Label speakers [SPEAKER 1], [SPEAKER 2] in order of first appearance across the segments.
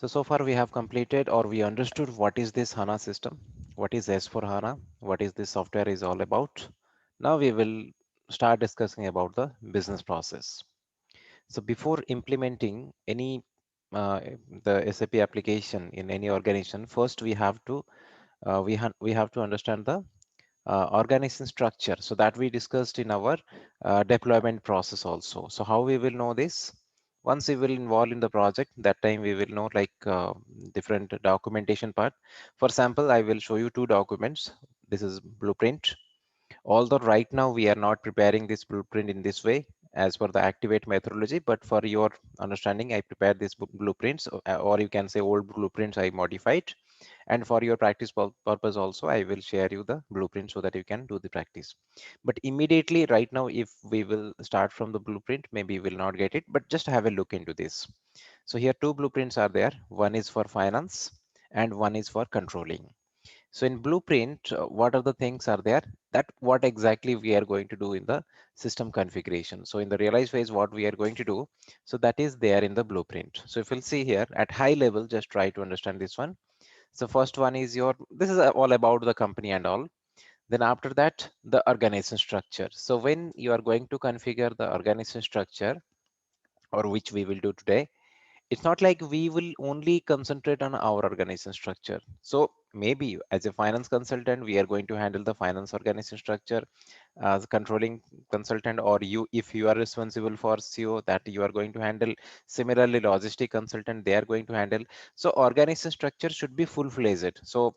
[SPEAKER 1] So far we have completed or we understood what is this HANA system, what is S4 HANA, what is this software is all about. Now we will start discussing about the business process. So before implementing any uh, the SAP application in any organization, first we have to understand the organization structure. So that we discussed in our deployment process also. So how we will know this? Once we will involve in the project, that time we will know like different documentation part. For example, I will show you two documents. This is blueprint. Although right now we are not preparing this blueprint in this way as per the activate methodology, but for your understanding, I prepared these blueprints, or you can say old blueprints I modified. And for your practice purpose also, I will share you the blueprint so that you can do the practice. But immediately right now, if we will start from the blueprint, maybe we will not get it, but just have a look into this. So here two blueprints are there. One is for finance and one is for controlling. So in blueprint, what are the things are there that what exactly we are going to do in the system configuration. So in the realize phase, what we are going to do, so that is there in the blueprint. So if you'll see here at high level, just try to understand this one. So first one is this is all about the company and all. Then after that, the organization structure. So when you are going to configure the organization structure, or which we will do today, it's not like we will only concentrate on our organization structure. So maybe as a finance consultant, we are going to handle the finance organization structure. As a controlling consultant, or you, if you are responsible for CO, that you are going to handle. Similarly, logistic consultant, they are going to handle. So organization structure should be full-fledged. So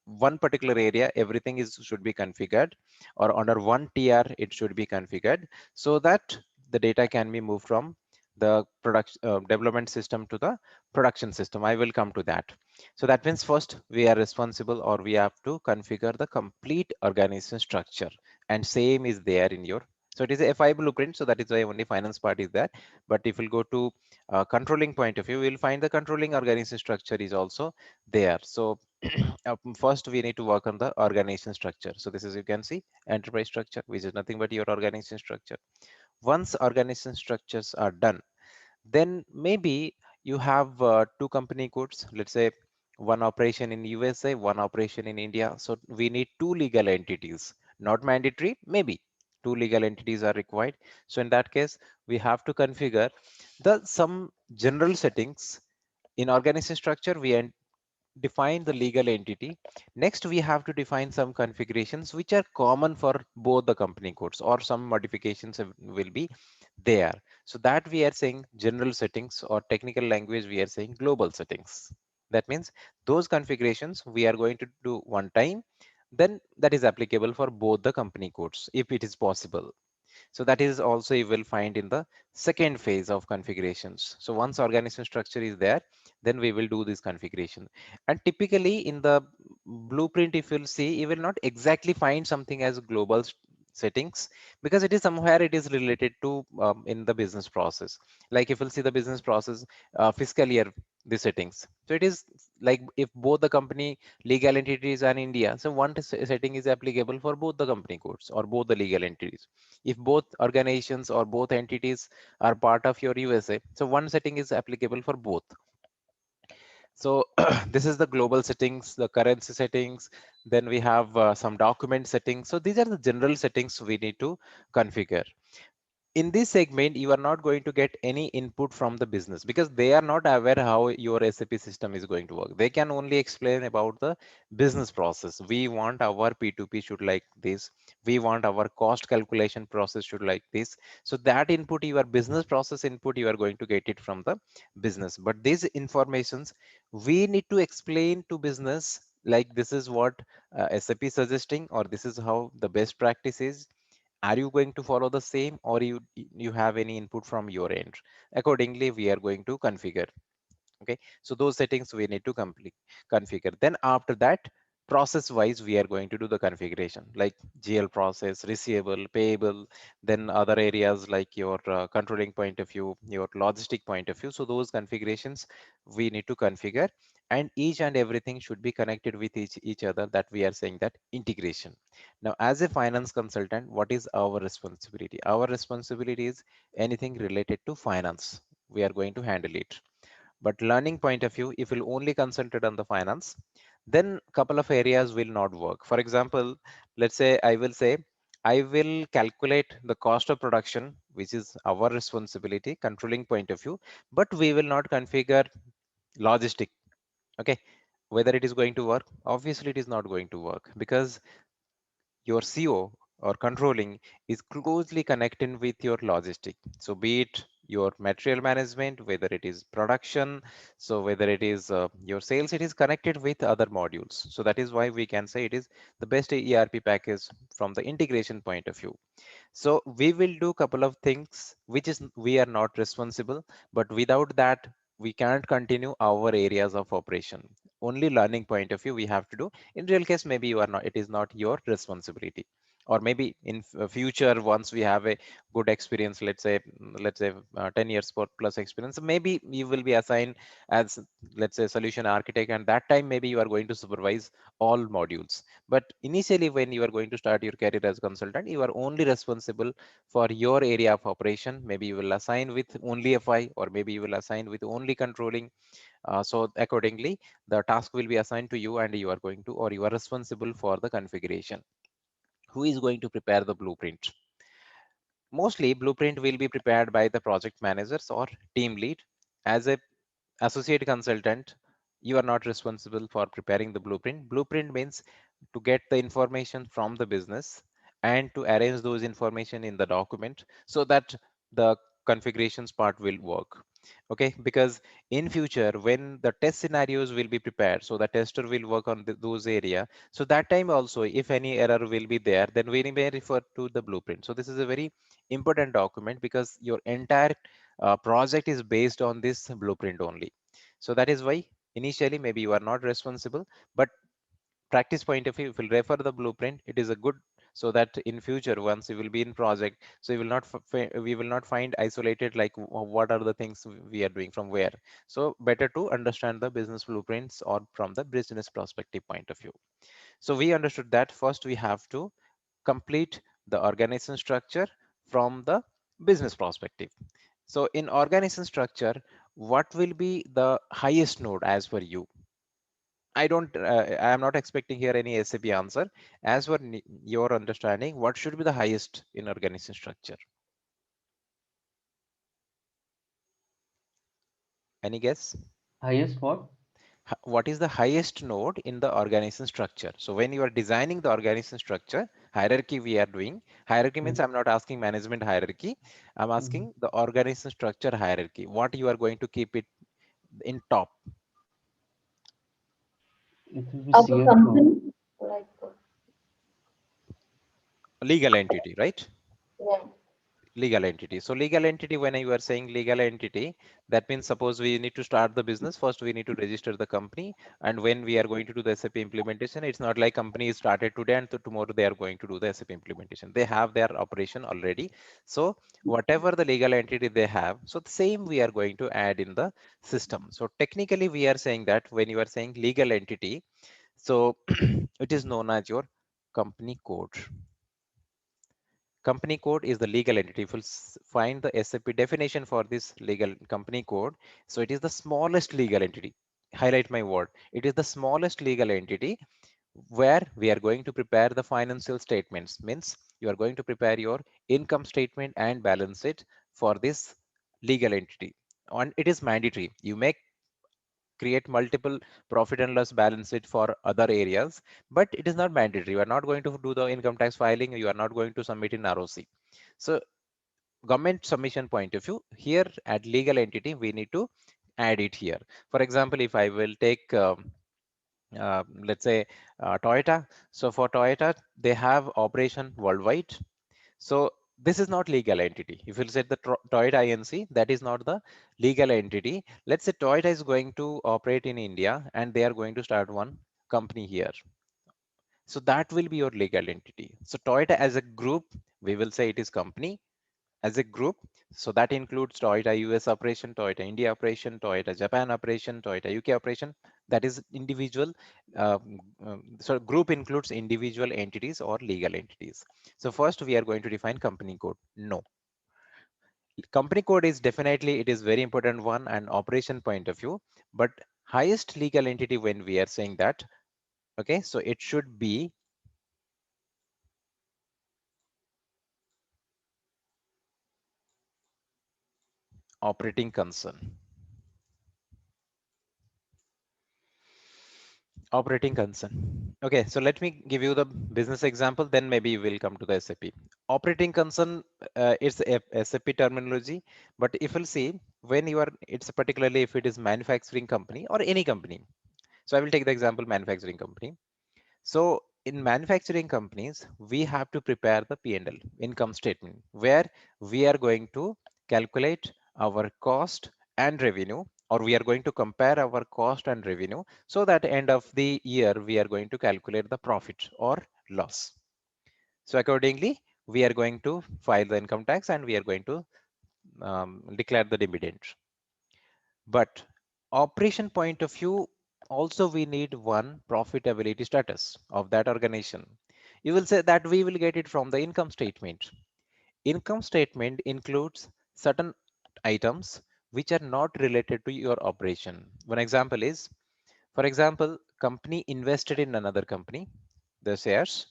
[SPEAKER 1] one particular area, everything is should be configured, or under one TR it should be configured, so that the data can be moved from the production development system to the production system. I will come to that. So that means first we are responsible, or we have to configure the complete organization structure, and same is there in your. So it is a FI blueprint, so that is why only finance part is there. But if we go to controlling point of view, we will find the controlling organization structure is also there. So first we need to work on the organization structure. So this is, you can see, enterprise structure, which is nothing but your organization structure. Once organization structures are done, then maybe you have two company codes. Let's say one operation in USA, one operation in India. So we need two legal entities. Not mandatory, maybe two legal entities are required. So in that case, we have to configure the some general settings in organization structure. We define the legal entity. Next, we have to define some configurations which are common for both the company codes, or some modifications will be there. So that we are saying general settings, or technical language we are saying global settings. That means those configurations we are going to do one time, then that is applicable for both the company codes if it is possible. So that is also you will find in the second phase of configurations. So once organization structure is there, then we will do this configuration. And typically in the blueprint, if you'll see, you will not exactly find something as global settings, because it is somewhere it is related to in the business process. Like if you'll see the business process fiscal year, the settings. So it is like if both the company legal entities are in India, so one setting is applicable for both the company codes or both the legal entities. If both organizations or both entities are part of your USA, so one setting is applicable for both. So this is the global settings, the currency settings. Then we have some document settings. So these are the general settings we need to configure. In this segment, you are not going to get any input from the business, because they are not aware how your SAP system is going to work. They can only explain about the business process. We want our P2P should like this. We want our cost calculation process should like this. So that input, your business process input, you are going to get it from the business. But these informations we need to explain to business, like this is what SAP suggesting, or this is how the best practice is. Are you going to follow the same, or you have any input from your end? Accordingly we are going to configure. Okay, so those settings we need to configure. Then after that, process wise we are going to do the configuration, like GL process, receivable, payable, then other areas like your controlling point of view, your logistic point of view. So those configurations we need to configure, and each and everything should be connected with each other, that we are saying that integration. Now as a finance consultant, what is our responsibility? Our responsibility is anything related to finance, we are going to handle it. But learning point of view, if you'll only concentrate on the finance, then couple of areas will not work. For example, let's say I will calculate the cost of production, which is our responsibility, controlling point of view, but we will not configure logistic. Okay, whether it is going to work, obviously it is not going to work, because your CO or controlling is closely connected with your logistic. So be it your material management, whether it is production, so whether it is your sales, it is connected with other modules. So that is why we can say it is the best ERP package from the integration point of view. So we will do couple of things which is we are not responsible, but without that we can't continue our areas of operation. Only learning point of view we have to do. In real case, maybe you are not, it is not your responsibility. Or maybe in future, once we have a good experience, let's say 10 years plus experience, maybe you will be assigned as, let's say, solution architect, and that time maybe you are going to supervise all modules. But initially, when you are going to start your career as a consultant, you are only responsible for your area of operation. Maybe you will assign with only FI, or maybe you will assign with only controlling. So accordingly, the task will be assigned to you, and you are going to, or you are responsible for the configuration. Who is going to prepare the blueprint? Mostly, blueprint will be prepared by the project managers or team lead. As a associate consultant, you are not responsible for preparing the blueprint. Blueprint means to get the information from the business and to arrange those information in the document so that the configurations part will work. Okay, because in future when the test scenarios will be prepared, so the tester will work on those area. So that time also, if any error will be there, then we may refer to the blueprint. So this is a very important document, because your entire project is based on this blueprint only. So that is why initially maybe you are not responsible, but practice point of view, if you refer the blueprint, it is a good, so that in future once you will be in project, so you will not we will not find isolated like what are the things we are doing from where. So better to understand the business blueprints or from the business perspective point of view. So we understood that first we have to complete the organization structure from the business perspective. So in organization structure, what will be the highest node as per you? I am not expecting here any SAP answer. As per your understanding, what should be the highest in organization structure? Any guess?
[SPEAKER 2] Highest what?
[SPEAKER 1] What is the highest node in the organization structure? So when you are designing the organization structure, hierarchy we are doing. Hierarchy means I'm not asking management hierarchy. I'm
[SPEAKER 2] Mm-hmm.
[SPEAKER 1] asking the organization structure hierarchy. What you are going to keep it in top?
[SPEAKER 2] It will be
[SPEAKER 3] Our
[SPEAKER 2] CFO.
[SPEAKER 3] company, like,
[SPEAKER 1] Legal entity, right?
[SPEAKER 3] yeah.
[SPEAKER 1] Legal entity. So legal entity, when you are saying legal entity, that means suppose we need to start the business, first we need to register the company. And when we are going to do the SAP implementation, it's not like company is started today and tomorrow they are going to do the SAP implementation. They have their operation already. So whatever the legal entity they have, so the same we are going to add in the system. So technically we are saying that when you are saying legal entity, so it is known as your company code. Company code is the legal entity. If you find the SAP definition for this legal company code, so it is the smallest legal entity. Highlight my word. It is the smallest legal entity where we are going to prepare the financial statements. Means you are going to prepare your income statement and balance it for this legal entity. And it is mandatory. You may create multiple profit and loss balance sheet for other areas, but it is not mandatory. You are not going to do the income tax filing. You are not going to submit in ROC. So government submission point of view, here at legal entity we need to add it here. For example, if I will take let's say Toyota. So for Toyota, they have operation worldwide. So this is not legal entity. If you say the Toyota INC, that is not the legal entity. Let's say Toyota is going to operate in India and they are going to start one company here. So that will be your legal entity. So Toyota as a group, we will say it is company as a group. So that includes Toyota US operation, Toyota India operation, Toyota Japan operation, Toyota UK operation. That is individual. So group includes individual entities or legal entities. So first we are going to define company code. No. Company code is definitely, it is very important one and operation point of view, but highest legal entity when we are saying that, okay, so it should be operating concern. Operating concern. Okay, so let me give you the business example, then maybe we'll come to the SAP. Operating concern, it's a SAP terminology, but if you'll see, when you are, it's particularly if it is manufacturing company or any company. So I will take the example manufacturing company. So in manufacturing companies, we have to prepare the P&L, income statement, where we are going to calculate our cost and revenue, or we are going to compare our cost and revenue, so that end of the year, we are going to calculate the profit or loss. So accordingly, we are going to file the income tax and we are going to declare the dividend. But operation point of view, also we need one profitability status of that organization. You will say that we will get it from the income statement. Income statement includes certain items which are not related to your operation. One example is, for example, company invested in another company, the shares,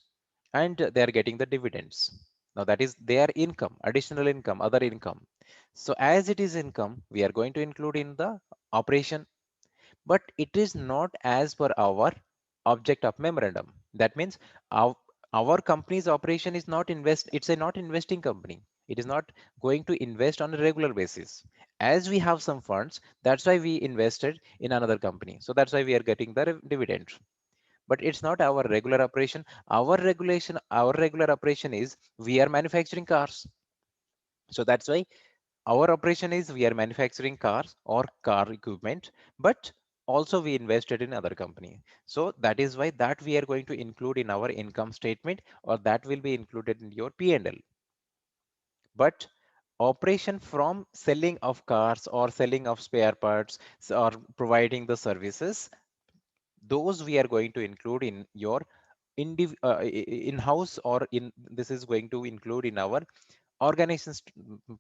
[SPEAKER 1] and they are getting the dividends. Now that is their income, additional income, other income. So as it is income, we are going to include in the operation, but it is not as per our object of memorandum. That means our, our company's operation is not invest, it's a not investing company. It is not going to invest on a regular basis. As we have some funds, that's why we invested in another company. So that's why we are getting the dividend. But it's not our regular operation. Our regular operation is we are manufacturing cars. So that's why our operation is we are manufacturing cars or car equipment, but also we invested in other company. So that is why that we are going to include in our income statement, or that will be included in your P&L. But operation from selling of cars or selling of spare parts or providing the services, those we are going to include in your in-house, or in this is going to include in our organization's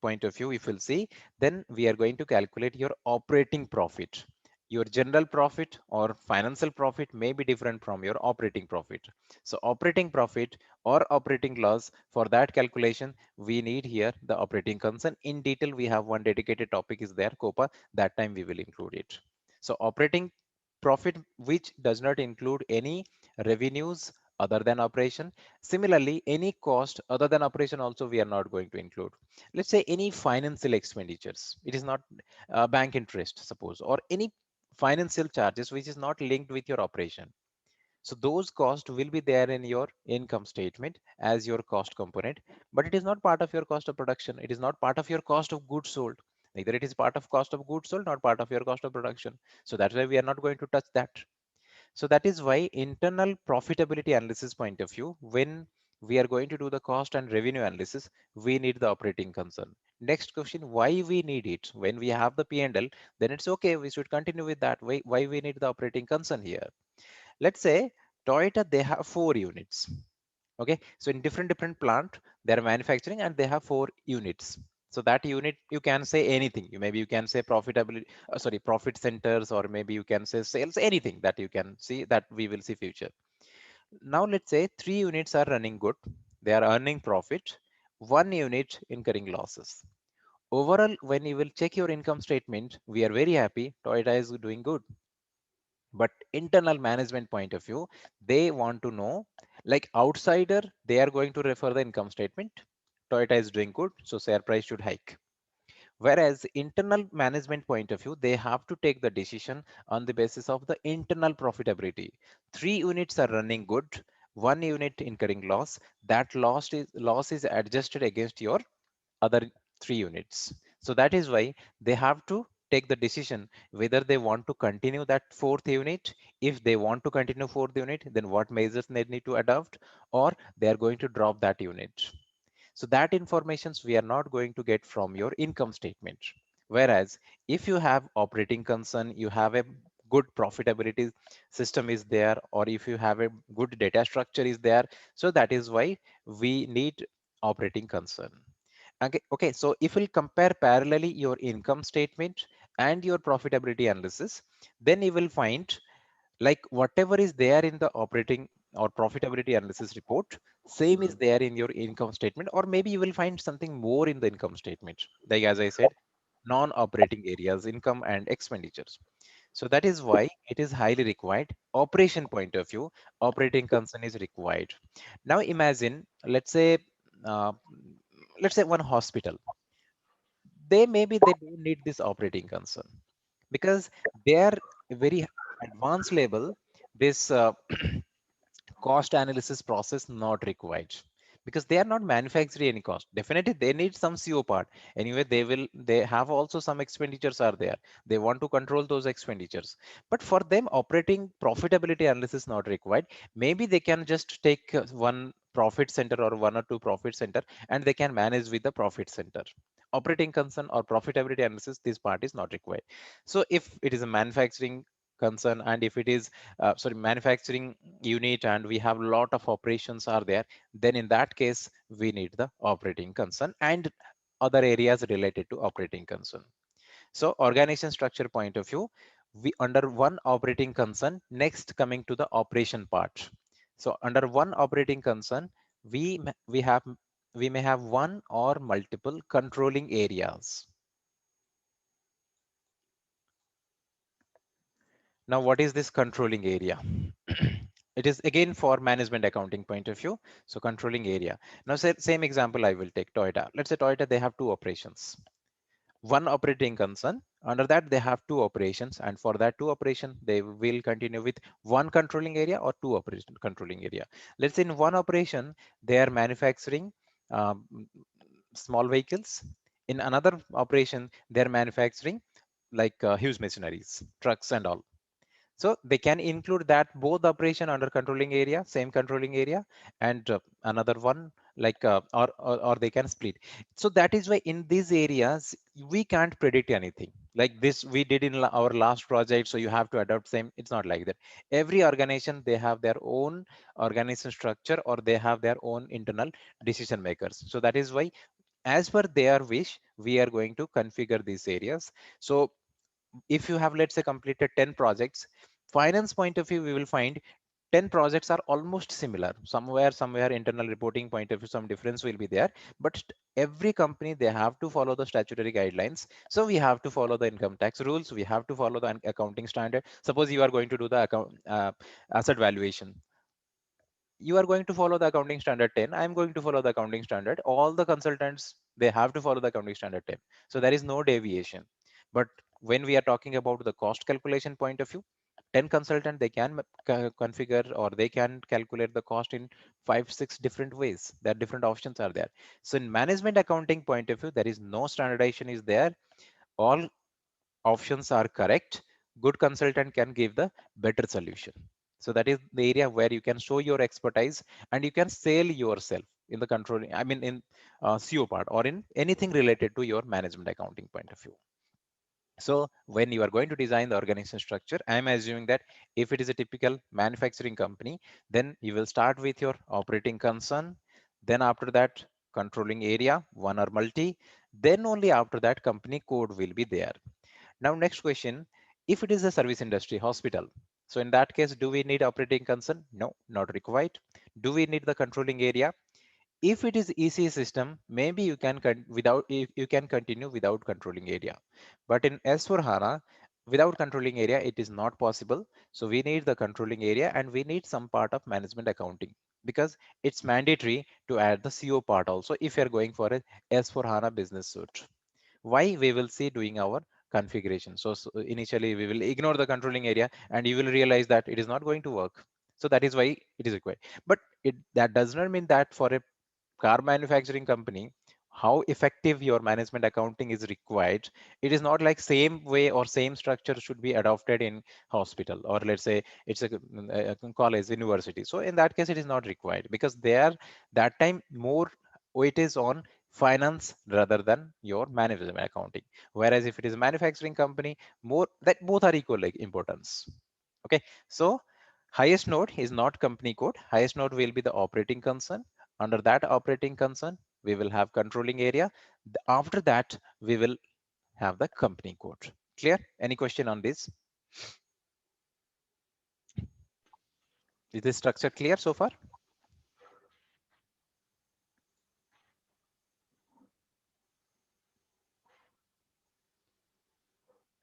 [SPEAKER 1] point of view. If we'll see, then we are going to calculate your operating profit. Your general profit or financial profit may be different from your operating profit. So operating profit or operating loss, for that calculation we need here the operating concern. In detail, we have one dedicated topic is there, COPA, that time we will include it. So operating profit which does not include any revenues other than operation. Similarly, any cost other than operation also we are not going to include. Let's say any financial expenditures, it is not bank interest suppose, or any financial charges which is not linked with your operation. So those costs will be there in your income statement as your cost component, but it is not part of your cost of production. It is not part of your cost of goods sold. Neither it is part of cost of goods sold, not part of your cost of production. So that's why we are not going to touch that. So that is why internal profitability analysis point of view, when we are going to do the cost and revenue analysis, we need the operating concern. Next question, why we need it? When we have the P&L, then it's okay. We should continue with that. Why we need the operating concern here? Let's say Toyota, they have 4 units. Okay, so in different plant, they're manufacturing and they have 4 units. So that unit, you can say anything. Maybe you can say profitability, sorry, profit centers, or maybe you can say sales, anything that you can see that we will see future. Now let's say 3 units are running good. They are earning profit. 1 unit incurring losses. Overall, when you will check your income statement, we are very happy. Toyota is doing good. But internal management point of view, they want to know, like outsider, they are going to refer the income statement. Toyota is doing good, so share price should hike. Whereas internal management point of view, they have to take the decision on the basis of the internal profitability. 3 units are running good, 1 unit incurring loss. That loss is adjusted against your other 3 units. So that is why they have to take the decision whether they want to continue that fourth unit. If they want to continue fourth unit, then what measures they need to adopt, or they are going to drop that unit. So that informations we are not going to get from your income statement. Whereas if you have operating concern, you have a good profitability system is there, or if you have a good data structure is there, so that is why we need operating concern. Okay, so if we'll compare parallelly your income statement and your profitability analysis, then you will find like whatever is there in the operating or profitability analysis report, same is there in your income statement, or maybe you will find something more in the income statement. Like as I said, non-operating areas, income and expenditures. So that is why it is highly required. Operation point of view, operating concern is required. Now imagine, uh, let's say one hospital, they maybe they don't need this operating concern because they are very advanced level. This cost analysis process not required because they are not manufacturing any cost. Definitely they need some CO part. Anyway, they have also some expenditures are there. They want to control those expenditures. But for them, operating profitability analysis not required. Maybe they can just take one profit center or one or two profit center and they can manage with the profit center. Operating concern or profitability analysis, this part is not required. So if it is a manufacturing concern and if it is sorry manufacturing unit and we have a lot of operations are there, then in that case we need the operating concern and other areas related to operating concern. So organization structure point of view, we under one operating concern, next coming to the operation part. So under one operating concern, we have we may have one or multiple controlling areas. Now, what is this controlling area? It is again for management accounting point of view. So controlling area. Now, same example I will take Toyota. Let's say Toyota, they have two operations. One operating concern. Under that, they have two operations. And for that two operation, they will continue with one controlling area or two operation controlling area. Let's say in one operation, they are manufacturing um, small vehicles. In another operation, they're manufacturing like huge machineries, trucks and all. So they can include that both operation under controlling area, same controlling area, and another one like or they can split. So that is why in these areas we can't predict anything. Like this we did in our last project, so you have to adopt same. It's not like that. Every organization they have their own organization structure or they have their own internal decision makers. So that is why as per their wish we are going to configure these areas. So if you have let's say completed 10 projects, finance point of view we will find 10 projects are almost similar. Somewhere internal reporting point of view some difference will be there, but every company they have to follow the statutory guidelines. So we have to follow the income tax rules, we have to follow the accounting standard. Suppose you are going to do the asset valuation, you are going to follow the accounting standard 10, I'm going to follow the accounting standard, all the consultants they have to follow the accounting standard 10. So there is no deviation. But when we are talking about the cost calculation point of view, 10 consultant they can configure or they can calculate the cost in 5 6 different ways. There are different options are there. So in management accounting point of view there is no standardization is there. All options are correct. Good consultant can give the better solution. So that is the area where you can show your expertise and you can sell yourself in the controlling, I mean in CO part or in anything related to your management accounting point of view. So when you are going to design the organization structure, I'm assuming that if it is a typical manufacturing company, then you will start with your operating concern. Then after that, controlling area, one or multi. Then only after that, company code will be there. Now, next question, if it is a service industry hospital, so in that case, do we need operating concern? No, not required. Do we need the controlling area? If it is EC system, maybe you can you can continue without controlling area. But in S4 HANA, without controlling area, it is not possible. So we need the controlling area and we need some part of management accounting because it's mandatory to add the CO part also if you're going for a S4 HANA business suite. Why? We will see doing our configuration. So initially we will ignore the controlling area and you will realize that it is not going to work. So that is why it is required. But that does not mean that for a car manufacturing company, how effective your management accounting is required. It is not like same way or same structure should be adopted in hospital or let's say it's a college university. So in that case it is not required because there that time more weight is on finance rather than your management accounting. Whereas if it is a manufacturing company, more that both are equal like importance. Okay, so highest node is not company code. Highest node will be the operating concern. Under that operating concern, we will have controlling area. After that, we will have the company code. Clear? Any question on this? Is this structure clear so far?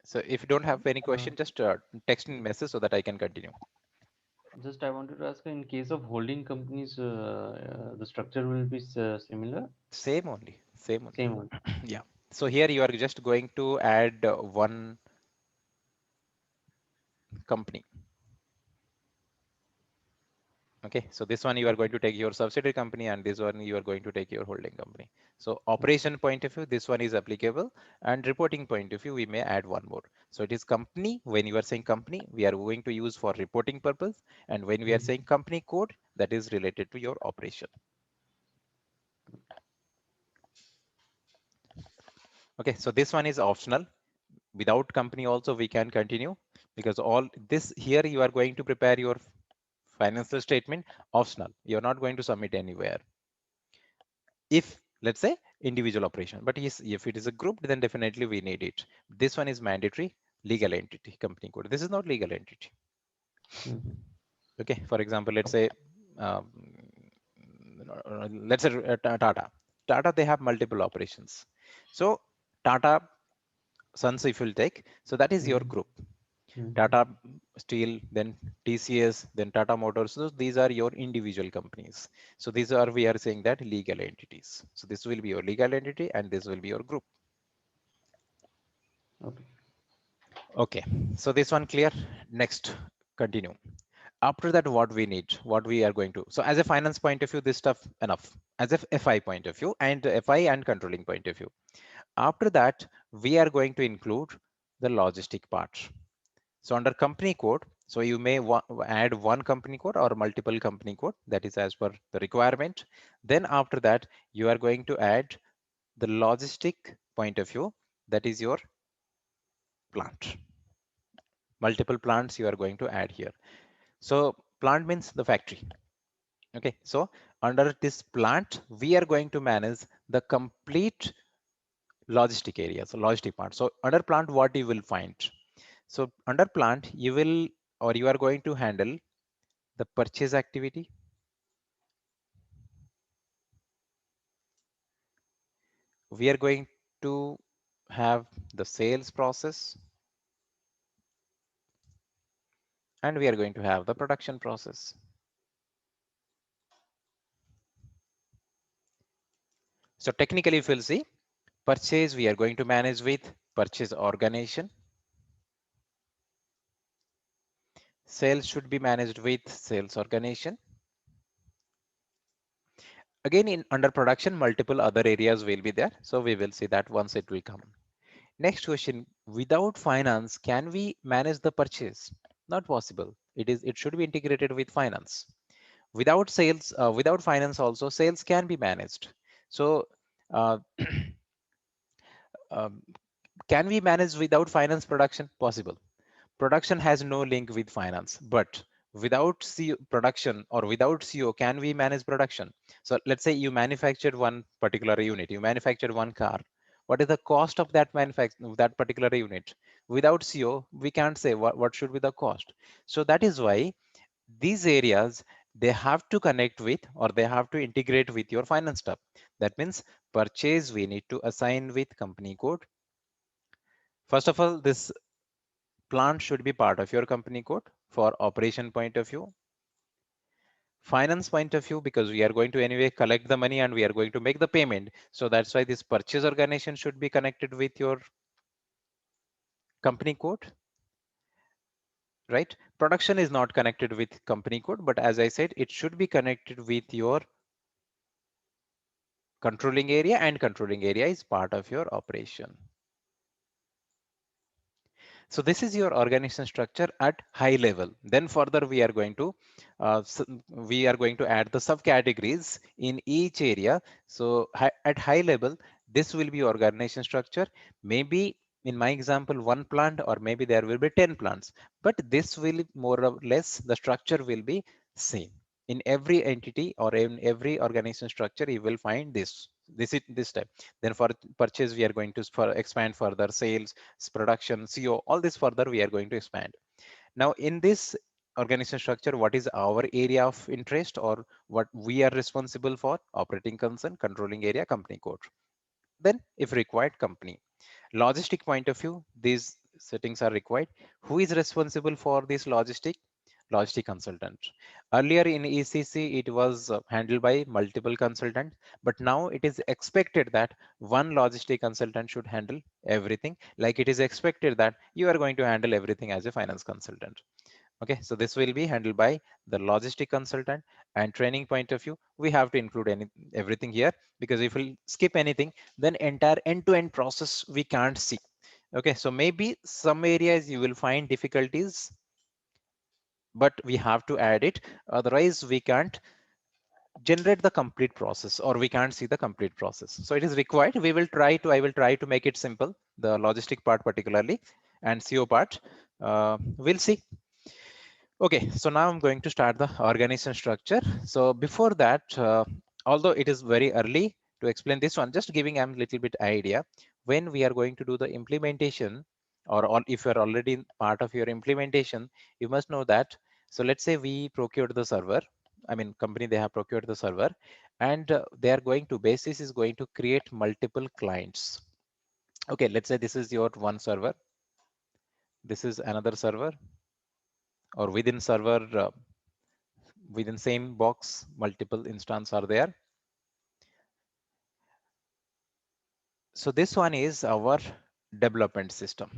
[SPEAKER 1] So if you don't have any
[SPEAKER 2] Uh,
[SPEAKER 1] question, just text me message so that I can continue.
[SPEAKER 2] just I wanted to ask, in case of holding companies, the structure will be similar,
[SPEAKER 1] Same only, same only.
[SPEAKER 2] same one.
[SPEAKER 1] Yeah. So here you are just going to add one company. Okay, so this one you are
[SPEAKER 2] Okay.
[SPEAKER 1] going to take your subsidiary company, and this one you are going to take your holding company. So
[SPEAKER 2] Okay.
[SPEAKER 1] operation point of view, this one is applicable, and reporting point of view, we may add one more. So it is company. When you are saying company, we are going to use for reporting purpose, and when we are
[SPEAKER 2] Mhm.
[SPEAKER 1] saying company code, that is related to your operation. Okay, so this one is optional. Without company also we can continue, because all this here you are going to prepare your financial statement optional. You're not going to submit anywhere. If let's say individual operation, but yes, if it is a group, then definitely we need it. This one is mandatory. Legal entity company code, this is not legal entity.
[SPEAKER 2] Mhm.
[SPEAKER 1] Okay, for example, let's say um, let's say Tata, they have multiple operations. So Tata Sons, if you'll take, so that is your
[SPEAKER 2] Mhm.
[SPEAKER 1] group.
[SPEAKER 2] Mhm.
[SPEAKER 1] Tata Steel, then TCS, then Tata Motors. So these are your individual companies. So these are, we are saying that legal entities. So this will be your legal entity and this will be your group.
[SPEAKER 2] Okay.
[SPEAKER 1] Okay, so this one clear. Next, continue. After that, what we need, what we are going to. So as a finance point of view, this stuff enough. As a FI point of view and FI and controlling point of view. After that, we are going to include the logistic part. So under company code, so you may add one company code or multiple company code, that is as per the requirement. Then after that, you are going to add the logistic point of view, that is your plant. Multiple plants you are going to add here. So plant means the factory. Okay, so under this plant, we are going to manage the complete logistic area, so logistic part. So under plant, what you will find? So under plant, you will, or you are going to handle the purchase activity. We are going to have the sales process, and we are going to have the production process. So technically, if you'll see, purchase, we are going to manage with purchase organization. Sales should be managed with sales organization. Again, in under production, multiple other areas will be there. So we will see that once it will come. Next question, without finance, can we manage the purchase? Not possible. It should be integrated with finance. Without sales, without finance also, sales can be managed. So uh, um, can we manage without finance production? Possible. Production has no link with finance, but without CO production or without CO, can we manage production? So let's say you manufactured one particular unit, you manufactured one car. What is the cost of that that particular unit? Without CO, we can't say what should be the cost. So that is why these areas, they have to connect with, or they have to integrate with your finance stuff. That means purchase, we need to assign with company code. First of all, this plant should be part of your company code for operation point of view. Finance point of view, because we are going to anyway collect the money and we are going to make the payment. So that's why this purchase organization should be connected with your company code, right? Production is not connected with company code, but as I said, it should be connected with your controlling area, and controlling area is part of your operation. So this is your organization structure at high level. Then further we are going to add the subcategories in each area. So at high level, this will be organization structure. Maybe in my example, one plant, or maybe there will be 10 plants, but this will more or less, the structure will be same. In every entity or in every organization structure, you will find this. This type. Then for purchase, we are going to expand further sales, production, CO, all this further we are going to expand. Now in this organization structure, what is our area of interest or what we are responsible for? Operating concern, controlling area, company code. Then if required, company. Logistic point of view, these settings are required. Who is responsible for this logistic consultant? Earlier in ECC it was handled by multiple consultants, but now it is expected that one logistic consultant should handle everything, like it is expected that you are going to handle everything as a finance consultant. Okay, so this will be handled by the logistic consultant. And training point of view, we have to include everything here, because if we skip anything, then entire end-to-end process we can't see. Okay, so maybe some areas you will find difficulties, but we have to add it, otherwise we can't generate the complete process or we can't see the complete process. So it is required. I will try to make it simple, the logistic part particularly, and CO part. We'll see. Okay, so now I'm going to start the organization structure. So before that, although it is very early to explain this one, just giving a little bit idea when we are going to do the implementation, or if you're already part of your implementation, you must know that. So let's say we procured the server. I mean, company, they have procured the server, and they are going to basis is going to create multiple clients. Okay, let's say this is your one server. This is another server, or within server. Within same box, multiple instances are there. So this one is our development system,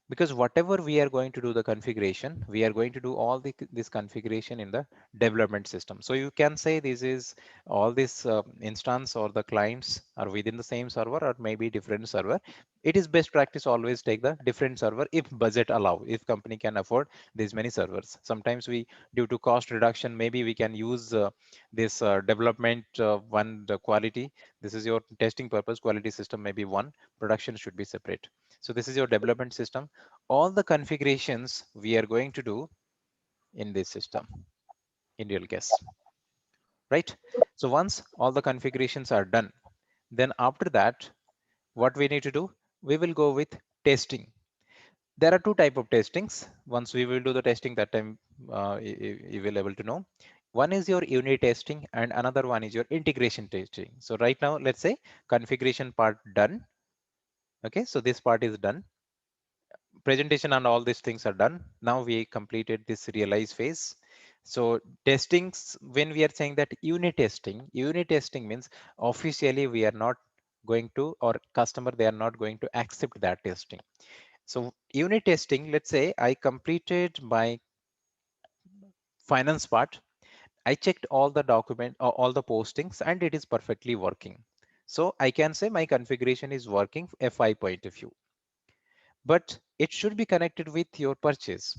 [SPEAKER 1] because whatever we are going to do the configuration, we are going to do all this configuration in the development system. So you can say this is all this instance or the clients are within the same server or maybe different server. It is best practice always take the different server if budget allow, if company can afford these many servers. Sometimes we, due to cost reduction, maybe we can use this development one, the quality. This is your testing purpose, quality system maybe one, production should be separate. So this is your development system. All the configurations we are going to do in this system in real case, right? So once all the configurations are done, then after that, what we need to do, we will go with testing. There are two type of testings. Once we will do the testing, that time you will able to know. One is your unit testing and another one is your integration testing. So right now, let's say configuration part done. Okay, so this part is done. Presentation and all these things are done. Now we completed this realize phase. So testings, when we are saying that unit testing means officially we are not going to, or customer, they are not going to accept that testing. So unit testing, let's say I completed my finance part. I checked all the document or all the postings and it is perfectly working. So I can say my configuration is working FI point of view, but it should be connected with your purchase,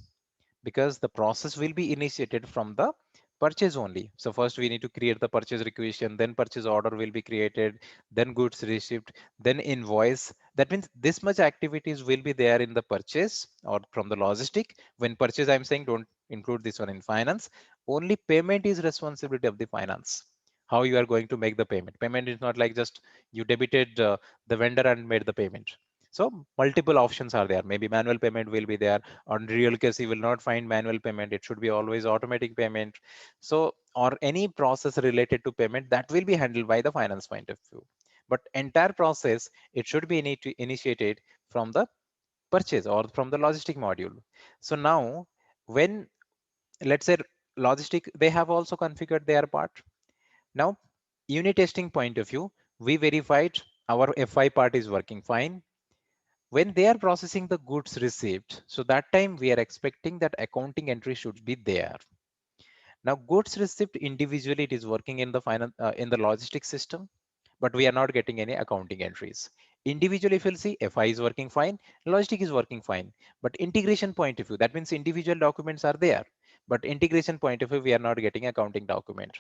[SPEAKER 1] because the process will be initiated from the purchase only. So first we need to create the purchase requisition, then purchase order will be created, then goods received, then invoice. That means this much activities will be there in the purchase or from the logistic. When purchase, I'm saying don't include this one in finance. Only payment is responsibility of the finance. How you are going to make the payment. Payment is not like just you debited the vendor and made the payment. So multiple options are there. Maybe manual payment will be there. On real case, you will not find manual payment. It should be always automatic payment. So, or any process related to payment that will be handled by the finance point of view. But entire process, it should be initiated from the purchase or from the logistic module. So now, when, let's say logistic, they have also configured their part. Now, unit testing point of view, we verified our FI part is working fine. When they are processing the goods received, so that time we are expecting that accounting entry should be there. Now goods received individually, it is working in the in the logistics system, but we are not getting any accounting entries. Individually, if you'll see, FI is working fine, logistic is working fine, but integration point of view, that means individual documents are there, but integration point of view, we are not getting accounting document.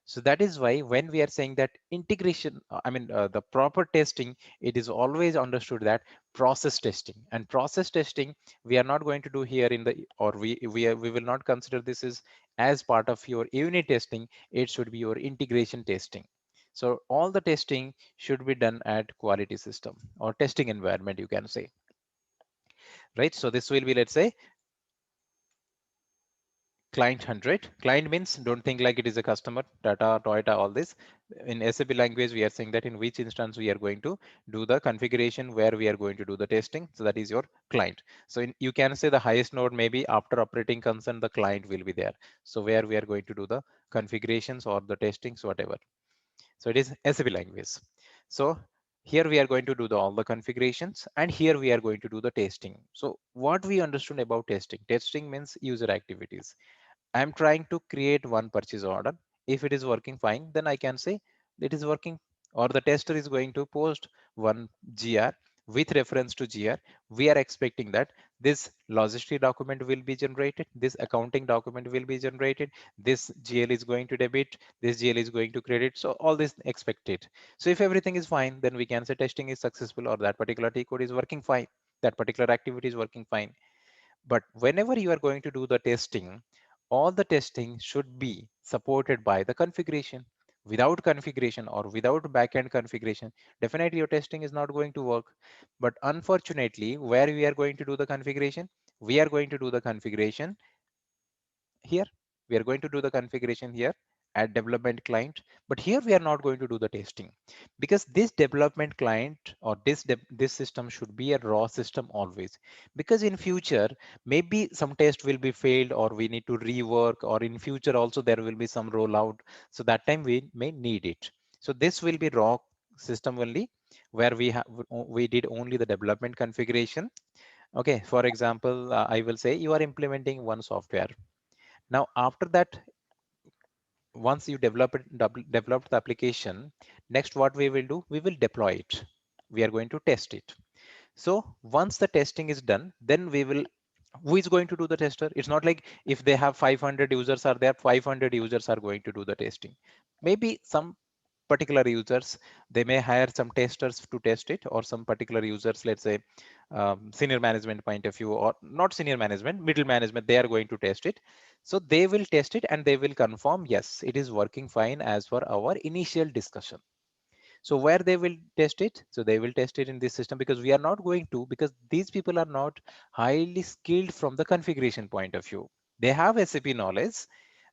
[SPEAKER 1] So that is why when we are saying that integration, the proper testing, it is always understood that process testing, and process testing we are not going to do here in the, or we will not consider this is as part of your unit testing. It should be your integration testing. So all the testing should be done at quality system or testing environment, you can say, right? So this will be, let's say, client 100. Client means, don't think like it is a customer, Tata, Toyota, all this. In SAP language, we are saying that in which instance we are going to do the configuration, where we are going to do the testing. So that is your client. So you can say the highest node, maybe after operating concern, the client will be there. So where we are going to do the configurations or the testings, whatever. So it is SAP language. So here we are going to do all the configurations, and here we are going to do the testing. So what we understood about testing, testing means user activities. I'm trying to create one purchase order. If it is working fine, then I can say it is working. Or the tester is going to post one GR with reference to GR. We are expecting that this logistic document will be generated, this accounting document will be generated, this GL is going to debit, this GL is going to credit. So all this expected. So if everything is fine, then we can say testing is successful, or that particular T code is working fine. That particular activity is working fine. But whenever you are going to do the testing, all the testing should be supported by the configuration. Without configuration or without backend configuration, definitely your testing is not going to work. But unfortunately, where we are going to do the configuration, we are going to do the configuration here. We are going to do the configuration here at development client, but here we are not going to do the testing, because this development client or this system should be a raw system always. Because in future, maybe some test will be failed, or we need to rework, or in future also there will be some rollout. So that time we may need it. So this will be raw system only, where we did only the development configuration. Okay, for example, I will say you are implementing one software. Now, after that, once you developed the application, next what we will do, we will deploy it. We are going to test it. So once the testing is done, then we will, who is going to do the tester? It's not like if they have 500 users are there, 500 users are going to do the testing. Maybe some particular users, they may hire some testers to test it, or some particular users, let's say senior management point of view, or not senior management, middle management, they are going to test it. So they will test it and they will confirm, yes, it is working fine as per our initial discussion. So where they will test it? So they will test it in this system, because we are not going to, because these people are not highly skilled from the configuration point of view. They have SAP knowledge.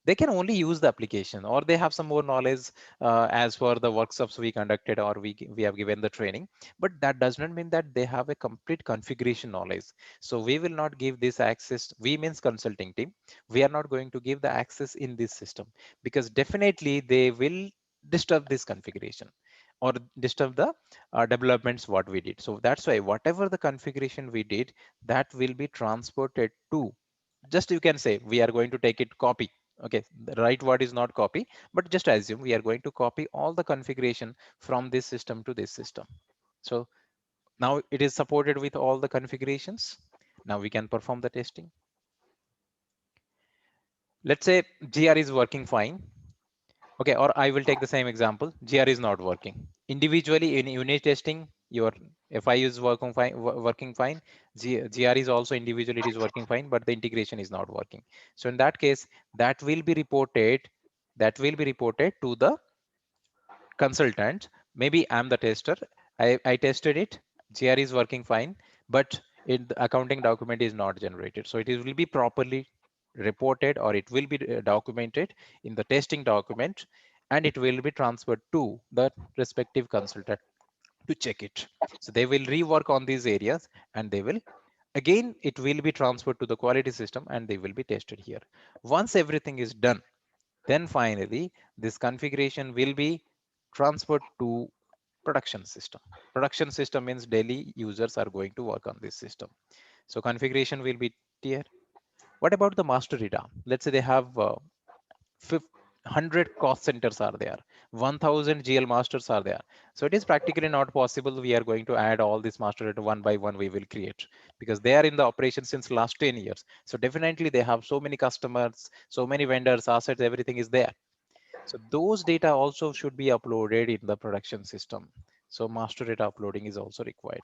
[SPEAKER 1] They can only use the application, or they have some more knowledge as per the workshops we conducted, or we have given the training. But that does not mean that they have a complete configuration knowledge. So we will not give this access. We means consulting team. We are not going to give the access in this system, because definitely they will disturb this configuration, or disturb the developments what we did. So that's why whatever the configuration we did, that will be transported to, just you can say we are going to take it copy. Okay, the right word is not copy, but just assume we are going to copy all the configuration from this system to this system. So now it is supported with all the configurations. Now we can perform the testing. Let's say GR is working fine. Okay, or I will take the same example. GR is not working. Individually in unit testing, your FI is working fine. GR is also individually it is working fine, but the integration is not working. So in that case, that will be reported. That will be reported to the consultant. Maybe I'm the tester. I tested it. GR is working fine, but the accounting document is not generated. So it will be properly reported, or it will be documented in the testing document, and it will be transferred to the respective consultant to check it. So they will rework on these areas, and they will, again, it will be transferred to the quality system, and they will be tested here. Once everything is done, then finally, this configuration will be transferred to production system. Production system means daily users are going to work on this system. So configuration will be here. What about the master data? Let's say they have 100 cost centers are there, 1000 GL masters are there. So it is practically not possible. We are going to add all these master data one by one we will create, because they are in the operation since last 10 years. So definitely they have so many customers, so many vendors, assets, everything is there. So those data also should be uploaded in the production system. So master data uploading is also required,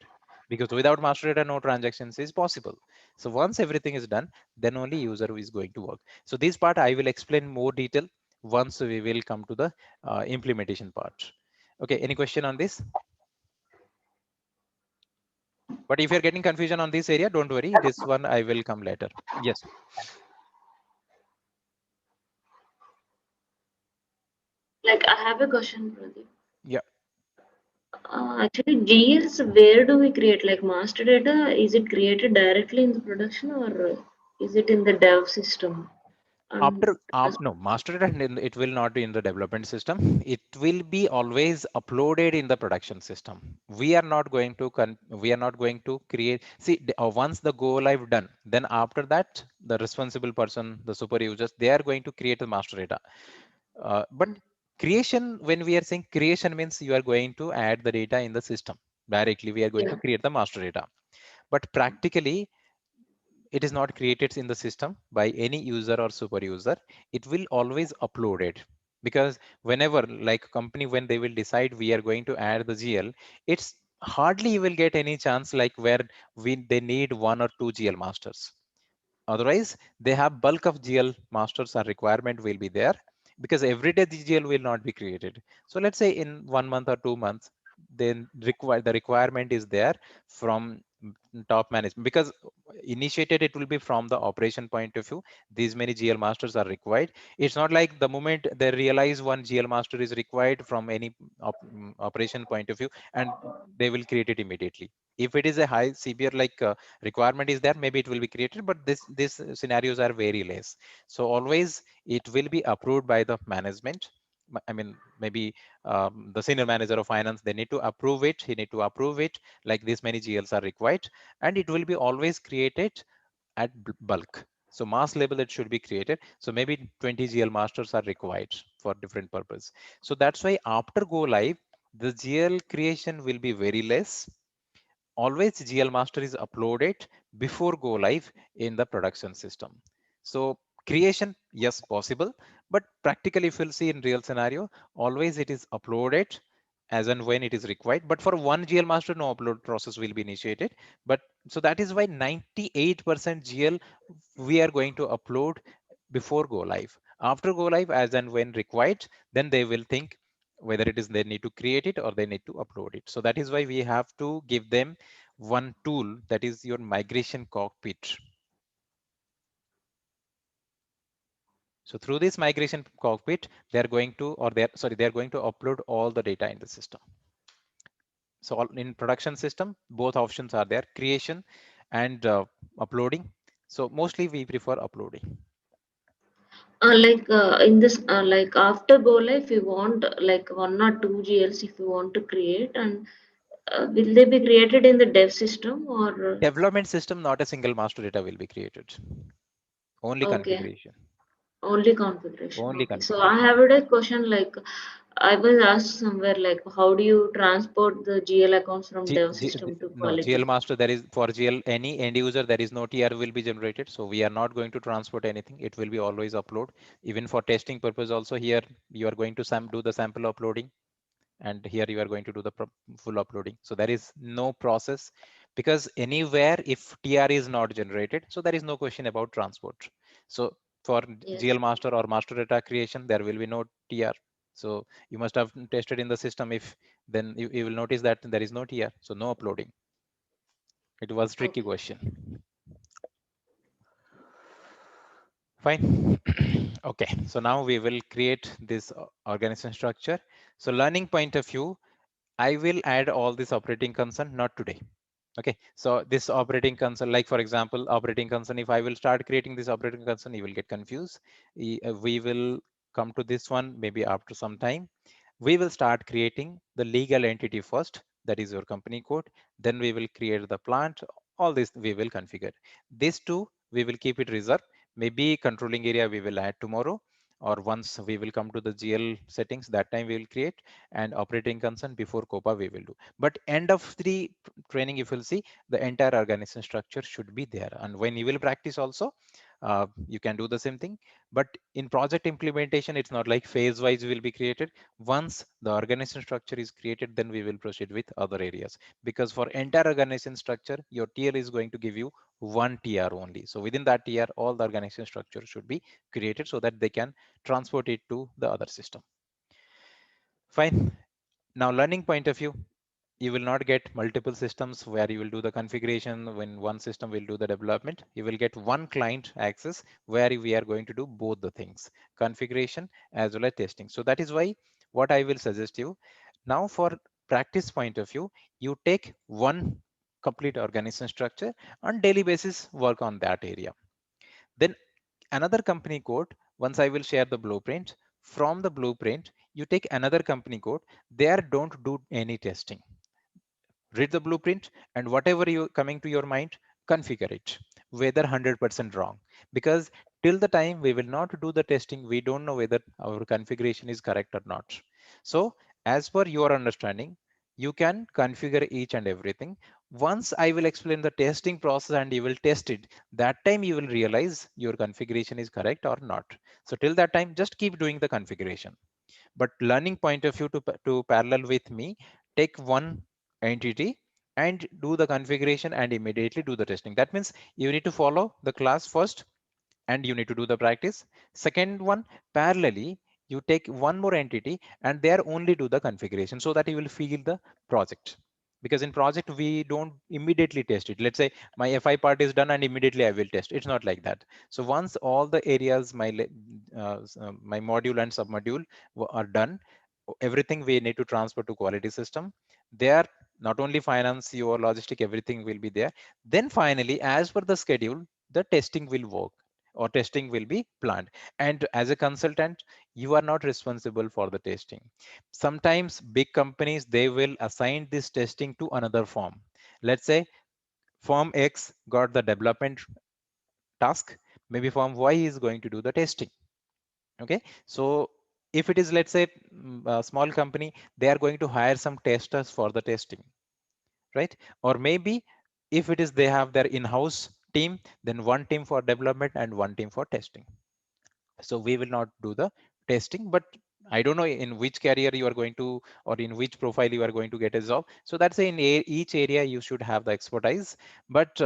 [SPEAKER 1] because without master data, no transactions is possible. So once everything is done, then only user is going to work. So this part I will explain more detail once we will come to the implementation part. Okay, any question on this? But if you're getting confusion on this area, don't worry. This one I will come later. Yes.
[SPEAKER 3] Like I have a question, Pradeep.
[SPEAKER 1] Yeah.
[SPEAKER 3] Actually, GLs, where do we create? Like master data, is it created directly in the production or is it in the dev system? And
[SPEAKER 1] After no master data, it will not be in the development system. It will be always uploaded in the production system. We are not going to create. See, once the go live done, then after that, the responsible person, the super users, they are going to create the master data. But creation, when we are saying creation, means you are going to add the data in the system directly. We are going to
[SPEAKER 3] yeah,
[SPEAKER 1] create the master data. But practically, it is not created in the system by any user or super user. It will always upload it, because whenever, like company, when they will decide we are going to add the GL, it's hardly you will get any chance like where they need one or two GL masters. Otherwise, they have bulk of GL masters or requirement will be there, because every day the GL will not be created. So let's say in 1 month or 2 months, then the requirement is there from top management, because initiated it will be from the operation point of view. These many GL masters are required. It's not like the moment they realize one GL master is required from any operation point of view, and they will create it immediately. If it is a high severe like requirement is there, maybe it will be created, but this scenarios are very less. So always it will be approved by the management. I mean, maybe the senior manager of finance, they need to approve it, he need to approve it, like this many GLs are required, and it will be always created at bulk. So mass level it should be created. So maybe 20 GL masters are required for different purpose. So that's why after go live, the GL creation will be very less. Always GL master is uploaded before go live in the production system. So creation, yes, possible, but practically if you'll see in real scenario, always it is uploaded as and when it is required. But for one GL master, no upload process will be initiated. But so that is why 98% GL we are going to upload before go live. After go live, as and when required, then they will think whether it is they need to create it or they need to upload it. So that is why we have to give them one tool, that is your migration cockpit. So through this migration cockpit, they are going to, or they are going to upload all the data in the system. So in production system, both options are there, creation and uploading. So mostly we prefer uploading.
[SPEAKER 3] in this, like after go live, we want like one or two GLs if we want to create, and will they be created in the dev system or
[SPEAKER 1] Development system, not a single master data will be created. Only
[SPEAKER 3] okay,
[SPEAKER 1] configuration.
[SPEAKER 3] only configuration?
[SPEAKER 1] Only
[SPEAKER 3] Okay, so I
[SPEAKER 1] configuration.
[SPEAKER 3] have a question like I was asked somewhere like how do you transport the GL accounts from dev system to
[SPEAKER 1] No, GL
[SPEAKER 3] quality?
[SPEAKER 1] master, there is for GL, any end user, there is no TR will be generated. So we are not going to transport anything. It will be always upload. Even for testing purpose also, here you are going to do the sample uploading, and here you are going to do the full uploading. So there is no process, because anywhere if TR is not generated, so there is no question about transport. So for
[SPEAKER 3] Yes.
[SPEAKER 1] GL master or master data creation, there will be no TR. So you must have tested in the system. If then you will notice that there is no TR, so no uploading. It was tricky
[SPEAKER 3] Okay.
[SPEAKER 1] question. Fine. Okay, so now we will create this organization structure. So learning point of view, I will add all this operating concern, not today. Okay, so this operating concern, like for example, operating concern, if I will start creating this operating concern, you will get confused. We will come to this one maybe after some time. We will start creating the legal entity first, that is your company code. Then we will create the plant. All this we will configure. These two, we will keep it reserved. Maybe controlling area we will add tomorrow, or once we will come to the GL settings, that time we will create, and operating concern before COPA we will do. But end of the training, if you'll see, the entire organization structure should be there. And when you will practice also, you can do the same thing. But in project implementation, it's not like phase wise will be created. Once the organization structure is created, then we will proceed with other areas. Because for entire organization structure, your TL is going to give you one TR only. So within that TR, all the organization structure should be created so that they can transport it to the other system. Fine. Now, learning point of view, you will not get multiple systems where you will do the configuration when one system will do the development. You will get one client access where we are going to do both the things, configuration as well as testing. So that is why what I will suggest you now, for practice point of view, you take one complete organization structure on daily basis, work on that area. Then another company code, once I will share the blueprint. From the blueprint, you take another company code. There don't do any testing. Read the blueprint and whatever you coming to your mind, configure it, whether 100% wrong, because till the time we will not do the testing, we don't know whether our configuration is correct or not. So as per your understanding, you can configure each and everything. Once I will explain the testing process and you will test it, that time you will realize your configuration is correct or not. So till that time, just keep doing the configuration. But learning point of view, to parallel with me, take one entity and do the configuration and immediately do the testing. That means you need to follow the class first and you need to do the practice. Second one, parallelly, you take one more entity and there only do the configuration so that you will feel the project. Because in project, we don't immediately test it. Let's say my FI part is done and immediately I will test. It's not like that. So once all the areas, my module and submodule are done, everything we need to transfer to quality system. There, not only finance, your logistic, everything will be there. Then finally, as per the schedule, the testing will work or testing will be planned. And as a consultant, you are not responsible for the testing. Sometimes big companies, they will assign this testing to another firm. Let's say firm X got the development task, maybe firm Y is going to do the testing. Okay, so if it is, let's say, a small company, they are going to hire some testers for the testing, right? Or maybe if it is they have their in-house team, then one team for development and one team for testing. So we will not do the testing, but I don't know in which career you are going to, or in which profile you are going to get a job. So that's in each area you should have the expertise, but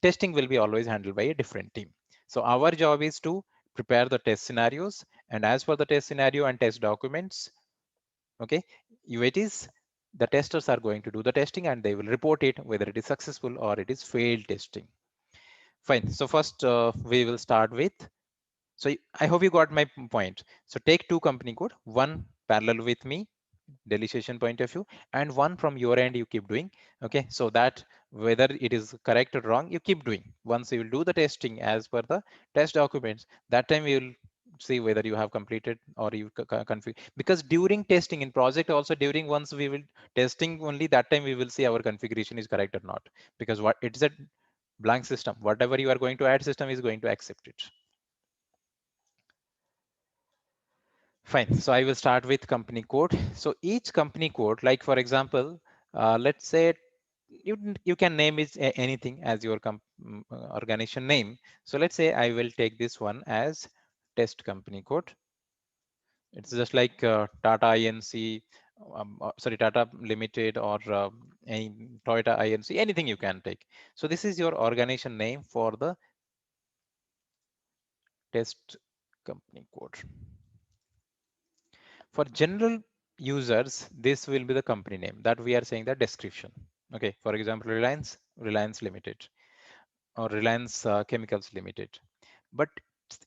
[SPEAKER 1] testing will be always handled by a different team. So our job is to prepare the test scenarios, and as for the test scenario and test documents, okay, it is the testers are going to do the testing and they will report it whether it is successful or it is failed testing. Fine. So first we will start with, so I hope you got my point. So take two company code, one parallel with me, delegation point of view, and one from your end you keep doing. Okay, so that whether it is correct or wrong, you keep doing. Once you will do the testing as per the test documents, that time you will see whether you have completed or you config. Because during testing in project also, during once we will testing only, that time we will see our configuration is correct or not. Because what it's a blank system, whatever you are going to add, system is going to accept it. Fine. So I will start with company code. So each company code, like for example, let's say you can name it anything as your organization name. So let's say I will take this one as test company code. It's just like Tata Inc. Sorry, Tata Limited, or any Toyota Inc. Anything you can take. So this is your organization name for the test company code. For general users, this will be the company name that we are saying the description. Okay, for example, Reliance Limited, or Reliance Chemicals Limited. But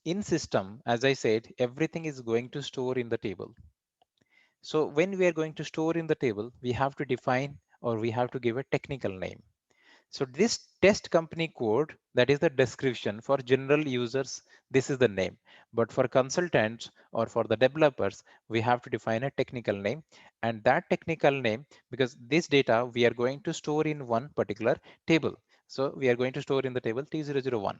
[SPEAKER 1] in system, as I said, everything is going to store in the table. So when we are going to store in the table, we have to define, or we have to give a technical name. So this test company code, that is the description. For general users, this is the name. But for consultants or for the developers, we have to define a technical name. And that technical name, because this data we are going to store in one particular table. So we are going to store in the table T001.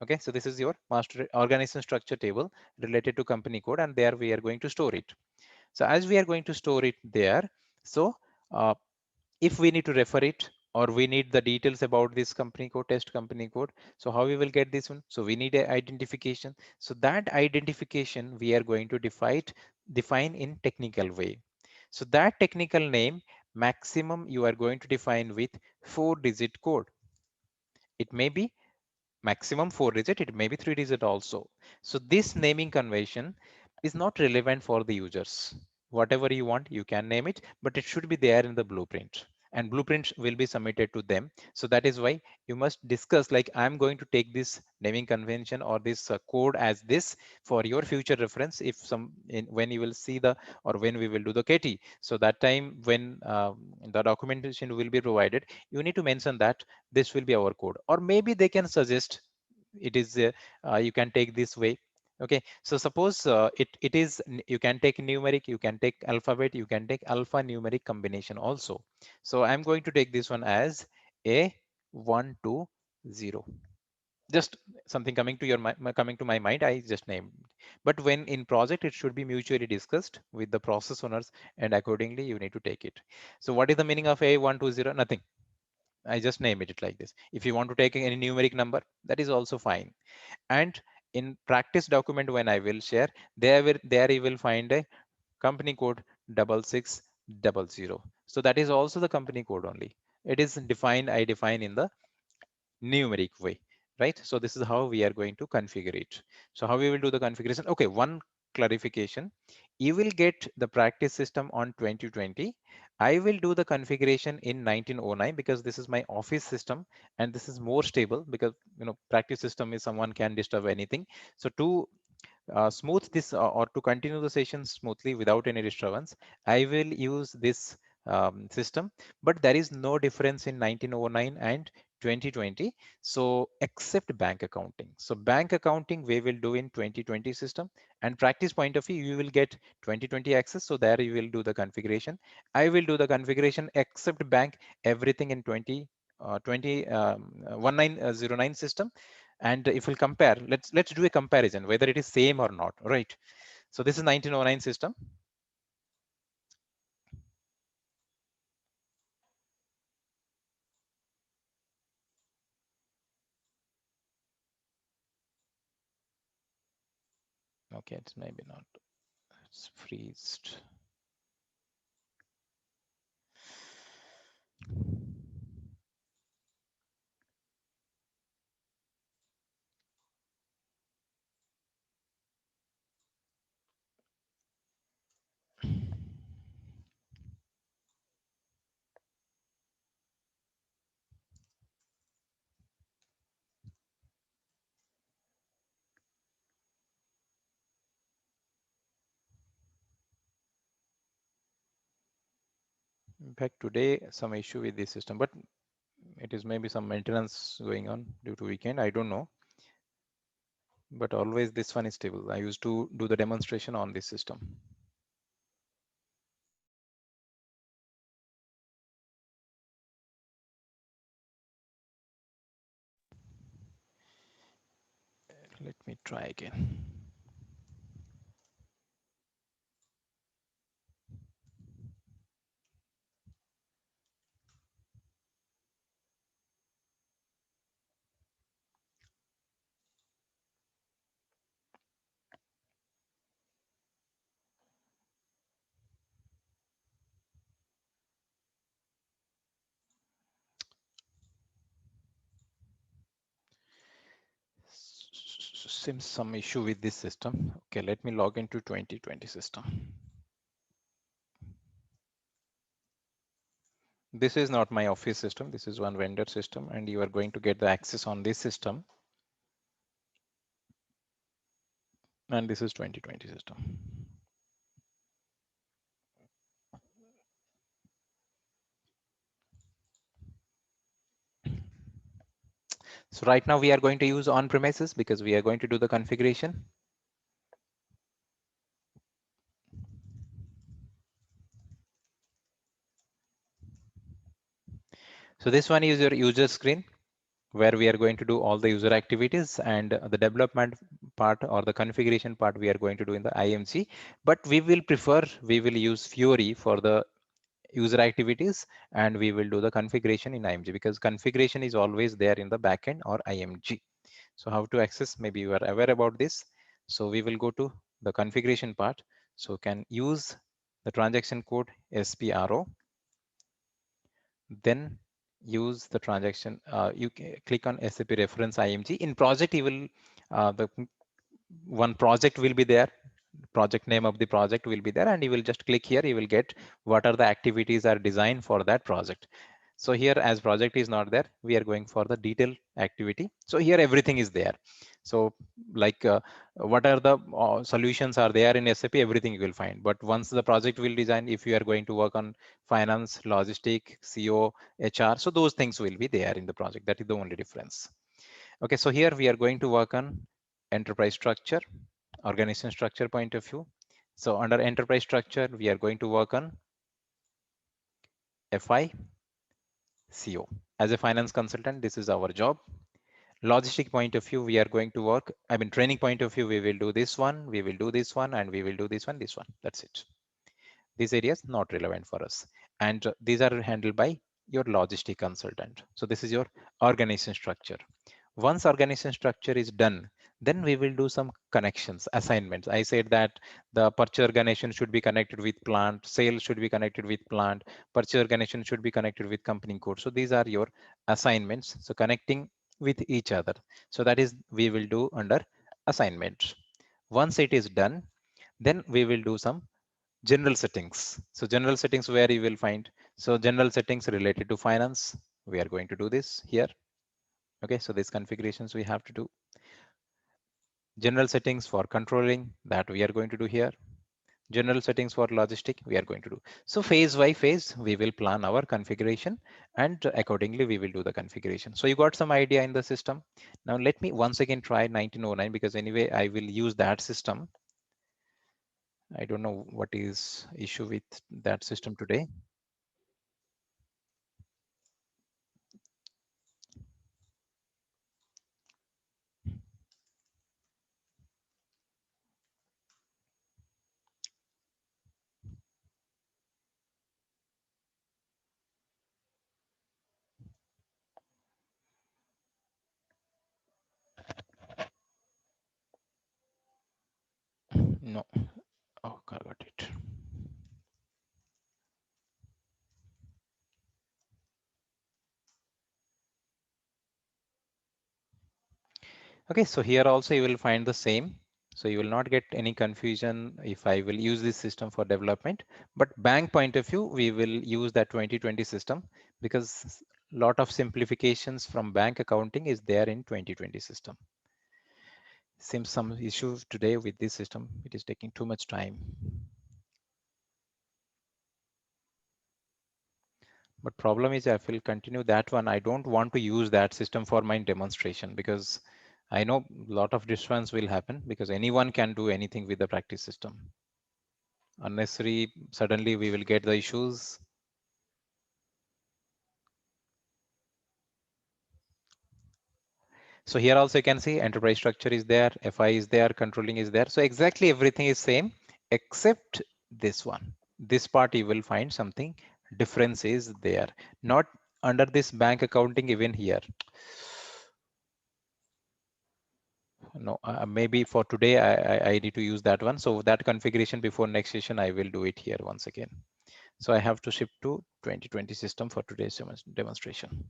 [SPEAKER 1] Okay, so this is your master organization structure table related to company code, and there we are going to store it. So as we are going to store it there, so uh, if we need to refer it, or we need the details about this company code, test company code, so how we will get this one? So we need a identification. So that identification we are going to define in technical way. So that technical name maximum you are going to define with 4-digit code. It may be maximum 4-digit, it may be 3-digit also. So this naming convention is not relevant for the users. whatever you want, you can name it, but it should be there in the blueprint, and blueprints will be submitted to them. So that is why you must discuss, like, I'm going to take this naming convention or this code as this for your future reference. If when you will see the, or when we will do the KT, so that time when the documentation will be provided, you need to mention that this will be our code, or maybe they can suggest it is you can take this way. Okay, so suppose it is you can take numeric, you can take alphabet, you can take alphanumeric combination also. So I'm going to take this one as A120. Just something coming to coming to my mind, I just named. But when in project, it should be mutually discussed with the process owners, and accordingly you need to take it. So what is the meaning of A120? Nothing. I just name it like this. If you want to take any numeric number, that is also fine. And in practice document, when I will share, there you will find a company code 6600. So that is also the company code only. It is defined, I define in the numeric way, right? So this is how we are going to configure it. So how we will do the configuration? Okay, one clarification. You will get the practice system on 2020. I will do the configuration in 1909 because this is my office system, and this is more stable because, practice system is someone can disturb anything. So to smooth this, or to continue the session smoothly without any disturbance, I will use this system. But there is no difference in 1909 and 2020. So except bank accounting. So bank accounting we will do in 2020 system, and practice point of view you will get 2020 access. So there you will do the configuration. I will do the configuration except bank, everything in 1909 system. And if we'll compare, let's do a comparison whether it is same or not, right? So this is 1909 system. Okay, it's maybe not, it's freezed. In fact, today some issue with this system, but it is maybe some maintenance going on due to weekend, I don't know. But always this one is stable. I used to do the demonstration on this system. Let me try again. Seems some issue with this system. Okay, let me log into 2020 system. This is not my office system. This is one vendor system, and you are going to get the access on this system. And this is 2020 system. So right now we are going to use on premises because we are going to do the configuration. So this one is your user screen, where we are going to do all the user activities, and the development part or the configuration part we are going to do in the IMG. But we will use Fiori for the user activities, and we will do the configuration in IMG because configuration is always there in the backend or IMG. So how to access, maybe you are aware about this. So we will go to the configuration part. So can use the transaction code SPRO, then use the transaction. Click on SAP reference IMG. In project, you will the one project will be there, project name of the project will be there, and you will just click here, you will get what are the activities are designed for that project. So here, as project is not there, we are going for the detailed activity. So here everything is there. So like what are the solutions are there in SAP, everything you will find. But once the project will design, if you are going to work on finance, logistic, CO, HR, so those things will be there in the project. That is the only difference. Okay, so here we are going to work on enterprise structure, organization structure point of view. So under enterprise structure, we are going to work on FI, CO. As a finance consultant, this is our job. Logistic point of view, we are going to work, I mean, training point of view, we will do this one, we will do this one, and we will do this one, this one. That's it. These areas not relevant for us. And these are handled by your logistic consultant. So this is your organization structure. Once organization structure is done, then we will do some connections, assignments. I said that the purchase organization should be connected with plant, sales should be connected with plant, purchase organization should be connected with company code. So these are your assignments. So connecting with each other. So that is we will do under assignment. Once it is done, then we will do some general settings. So general settings where you will find. So general settings related to finance. We are going to do this here. Okay, so these configurations we have to do. General settings for controlling, that we are going to do here. General settings for logistic, we are going to do. So phase by phase, we will plan our configuration, and accordingly we will do the configuration. So you got some idea in the system. Now let me once again try 1909, because anyway I will use that system. I don't know what is issue with that system today. No, oh, I got it. Okay, so here also you will find the same. So you will not get any confusion if I will use this system for development. But bank point of view, we will use that 2020 system, because lot of simplifications from bank accounting is there in 2020 system. Seems some issue today with this system. It is taking too much time. But problem is I will continue that one. I don't want to use that system for my demonstration, because I know a lot of disturbance will happen, because anyone can do anything with the practice system. Unnecessary, suddenly we will get the issues. So here also you can see enterprise structure is there, FI is there, controlling is there. So exactly everything is same except this one. This part you will find something difference is there. Not under this bank accounting even here. No, maybe for today I need to use that one. So that configuration before next session I will do it here once again. So I have to shift to 2020 system for today's demonstration.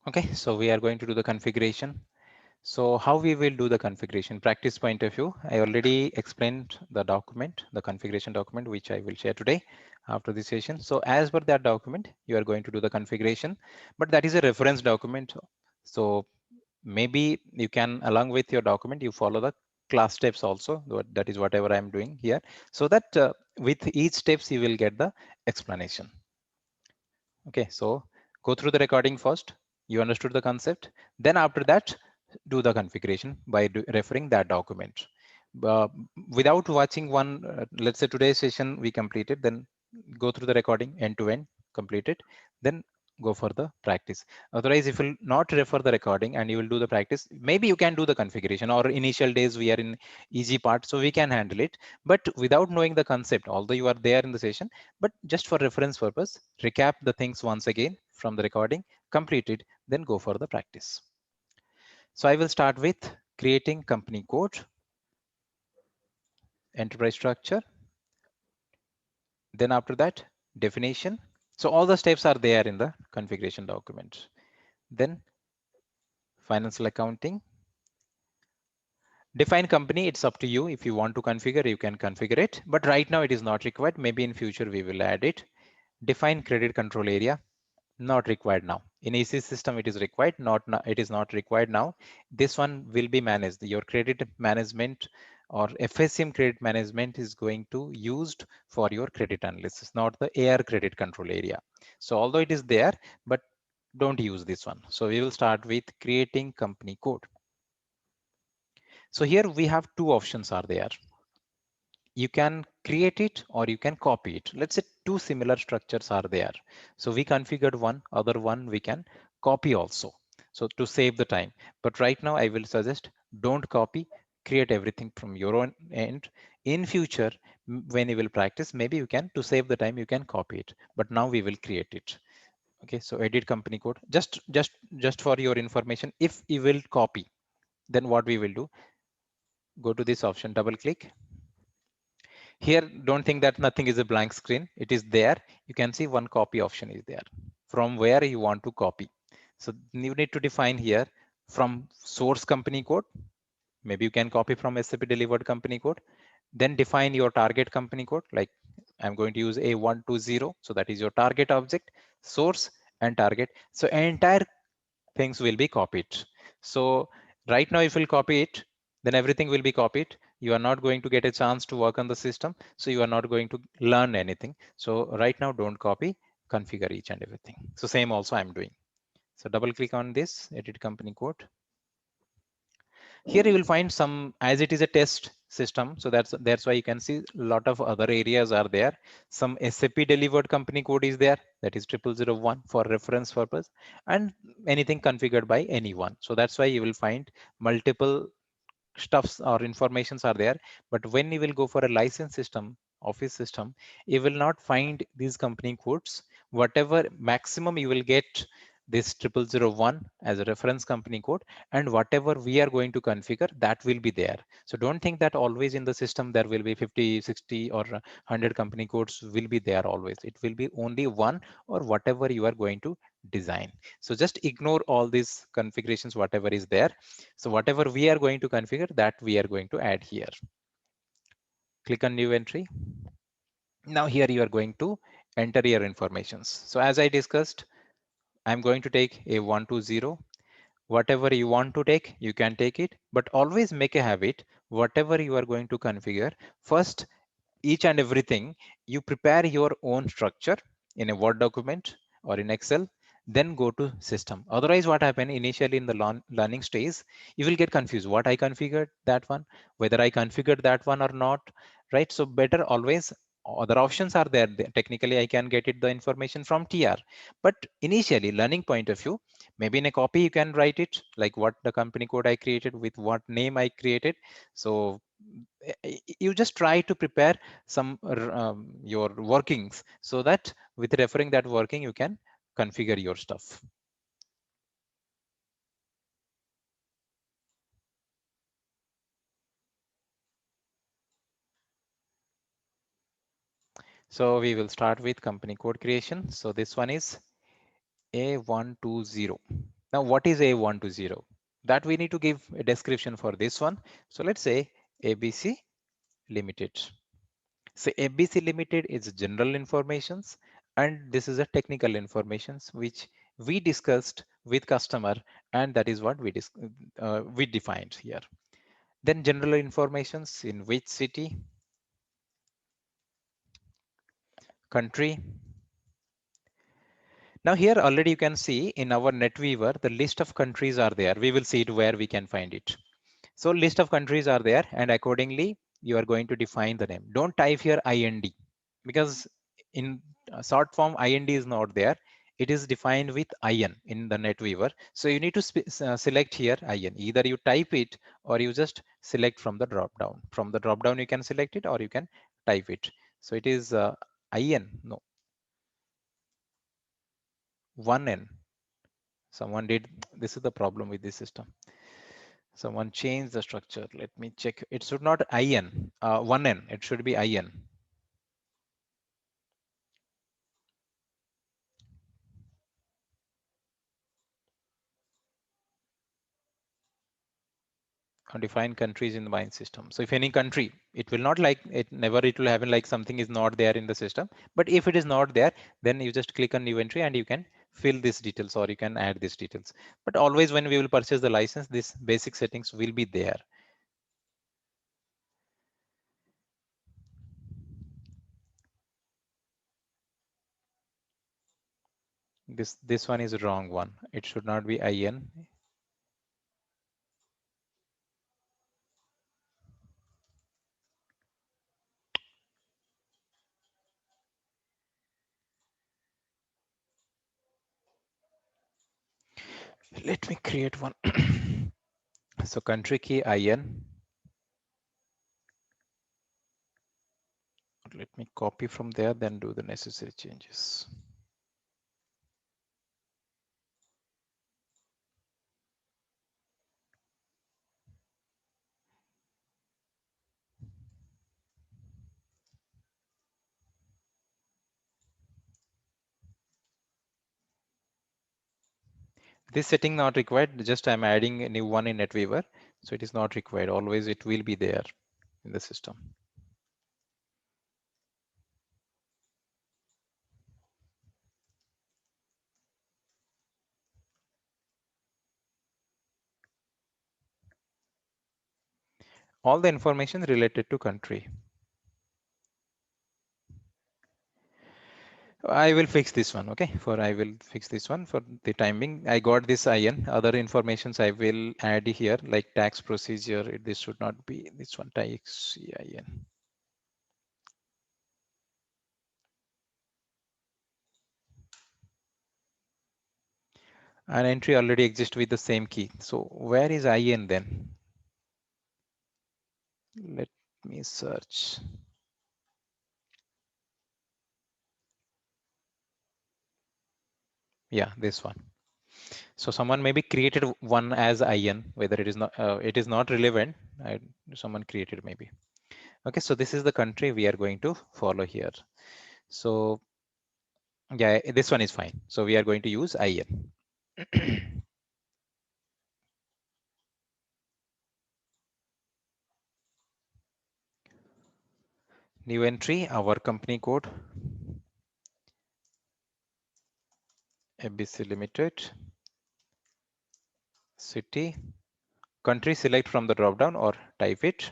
[SPEAKER 1] Okay, so we are going to do the configuration. So how we will do the configuration, practice point of view, I already explained the document, the configuration document, which I will share today after this session. So as per that document, you are going to do the configuration, but that is a reference document. So maybe you can, along with your document, you follow the class steps also. That is whatever I'm doing here. So that with each steps, you will get the explanation. Okay, so go through the recording first. You understood the concept. Then after that, do the configuration by referring that document. Uh, Without watching one, let's say today's session we completed, then go through the recording end to end, complete it. Then go for the practice. Otherwise, if you'll not refer the recording and you will do the practice, maybe you can do the configuration, or initial days we are in easy part, so we can handle it. But without knowing the concept, although you are there in the session, but just for reference purpose, recap the things once again from the recording, complete it, then go for the practice. So I will start with creating company code, enterprise structure. Then after that, definition. So all the steps are there in the configuration document. Then financial accounting. Define company, it's up to you. If you want to configure, you can configure it. But right now it is not required. Maybe in future we will add it. Define credit control area. Not required now. In EC system, it is required. It is not required now. This one will be managed. Your credit management or FSM credit management is going to used for your credit analysis, not the AR credit control area. So although it is there, but don't use this one. So we will start with creating company code. So here we have two options are there. You can create it or you can copy it. Let's say two similar structures are there. So we configured one, other one we can copy also. So to save the time. But right now I will suggest don't copy, create everything from your own end. In future, when you will practice, maybe you can, to save the time, you can copy it. But now we will create it. Okay, so edit company code. Just for your information, if you will copy, then what we will do, go to this option, double click. Here, don't think that nothing is a blank screen. It is there. You can see one copy option is there. From where you want to copy. So you need to define here from source company code. Maybe you can copy from SAP delivered company code. Then define your target company code. Like I'm going to use A120. So that is your target object, source and target. So entire things will be copied. So right now, if you'll copy it, then everything will be copied. You are not going to get a chance to work on the system. So you are not going to learn anything. So right now, don't copy, configure each and everything. So same also I'm doing. So double click on this, edit company code. Here you will find some, as it is a test system. So that's why you can see a lot of other areas are there. Some SAP delivered company code is there. That is 0001 for reference purpose, and anything configured by anyone. So that's why you will find multiple stuffs or informations are there. But when you will go for a license system, office system, you will not find these company codes. Whatever maximum you will get this 0001 as a reference company code, and whatever we are going to configure, that will be there. So don't think that always in the system there will be 50, 60 or 100 company codes will be there always. It will be only one or whatever you are going to design. So just ignore all these configurations, whatever is there. So whatever we are going to configure, that we are going to add here. Click on new entry. Now here you are going to enter your informations. So as I discussed, I'm going to take a 120. Whatever you want to take, you can take it, but always make a habit. Whatever you are going to configure, first, each and everything, you prepare your own structure in a Word document or in Excel, then go to system. Otherwise, what happen initially in the learning stage, you will get confused. What I configured that one, whether I configured that one or not, right? So better always, other options are there. Technically, I can get it the information from TR. But initially, learning point of view, maybe in a copy you can write it like what the company code I created with what name I created. So you just try to prepare some your workings, so that with referring that working you can configure your stuff. So we will start with company code creation. So this one is A120. Now what is A120? That we need to give a description for this one. So let's say ABC Limited. So ABC Limited is general informations, and this is a technical informations which we discussed with customer, and that is what we defined here. Then general informations, in which city, country. Now here already you can see in our NetWeaver, the list of countries are there. We will see it where we can find it. So list of countries are there, and accordingly you are going to define the name. Don't type here IND, because in short form IND is not there. it is defined with IN in the NetWeaver. So you need to select here IN. Either you type it or you just select from the drop down. From the drop down, you can select it or you can type it. So it is IN, no, 1N. Someone did, this is the problem with this system. Someone changed the structure. Let me check. It should not IN, 1N. It should be IN. Define countries in the buying system. So if any country, it will not like it, never it will happen like something is not there in the system. But if it is not there, then you just click on new entry and you can fill these details or you can add these details. But always when we will purchase the license, this basic settings will be there. This one is wrong one. It should not be IN. Let me create one. So country key IN. Let me copy from there, then do the necessary changes. This setting not required, just I'm adding a new one in NetWeaver. So it is not required. Always it will be there in the system. All the information related to country. I will fix this one, okay? I will fix this one for the timing. I got this IN. Other informations I will add here, like tax procedure. This should not be this one, tax IN. An entry already exists with the same key. So where is IN then? Let me search. Yeah, this one. So someone maybe created one as IN, whether it is not relevant. Someone created maybe. Okay, so this is the country we are going to follow here. So yeah, this one is fine. So we are going to use IN. New entry, our company code, ABC Limited, city, country, select from the drop down or type it.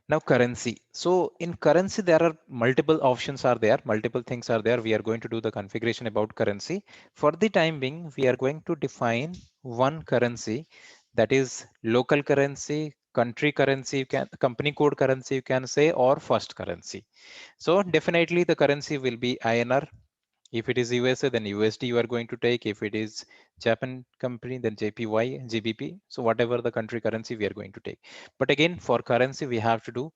[SPEAKER 1] Now currency. So in currency, there are multiple options are there, multiple things are there. We are going to do the configuration about currency. For the time being, we are going to define one currency, that is local currency, country currency, you can company code currency, you can say, or first currency. So definitely the currency will be INR. If it is USA, then USD you are going to take. If it is Japan company, then JPY, GBP. So whatever the country currency we are going to take. But again, for currency, we have to do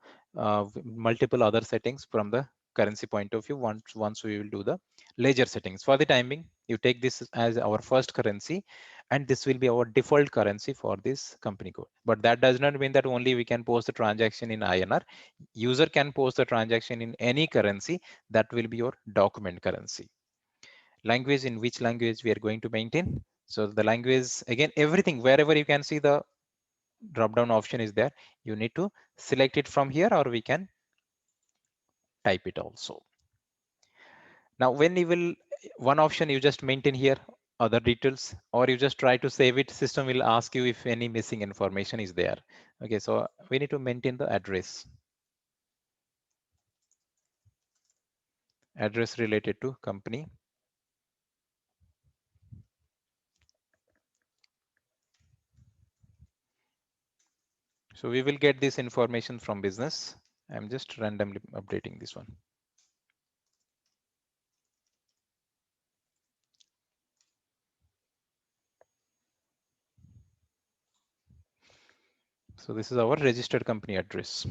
[SPEAKER 1] multiple other settings from the currency point of view. Once we will do the ledger settings. For the timing, you take this as our first currency, and this will be our default currency for this company code. But that does not mean that only we can post the transaction in INR. User can post the transaction in any currency. That will be your document currency. Language, in which language we are going to maintain. So the language, again, everything, wherever you can see the drop down option is there, you need to select it from here, or we can type it also. Now when you will, one option you just maintain here other details, or you just try to save it, system will ask you if any missing information is there. Okay, so we need to maintain the address related to company. So we will get this information from business. I'm just randomly updating this one. So this is our registered company address.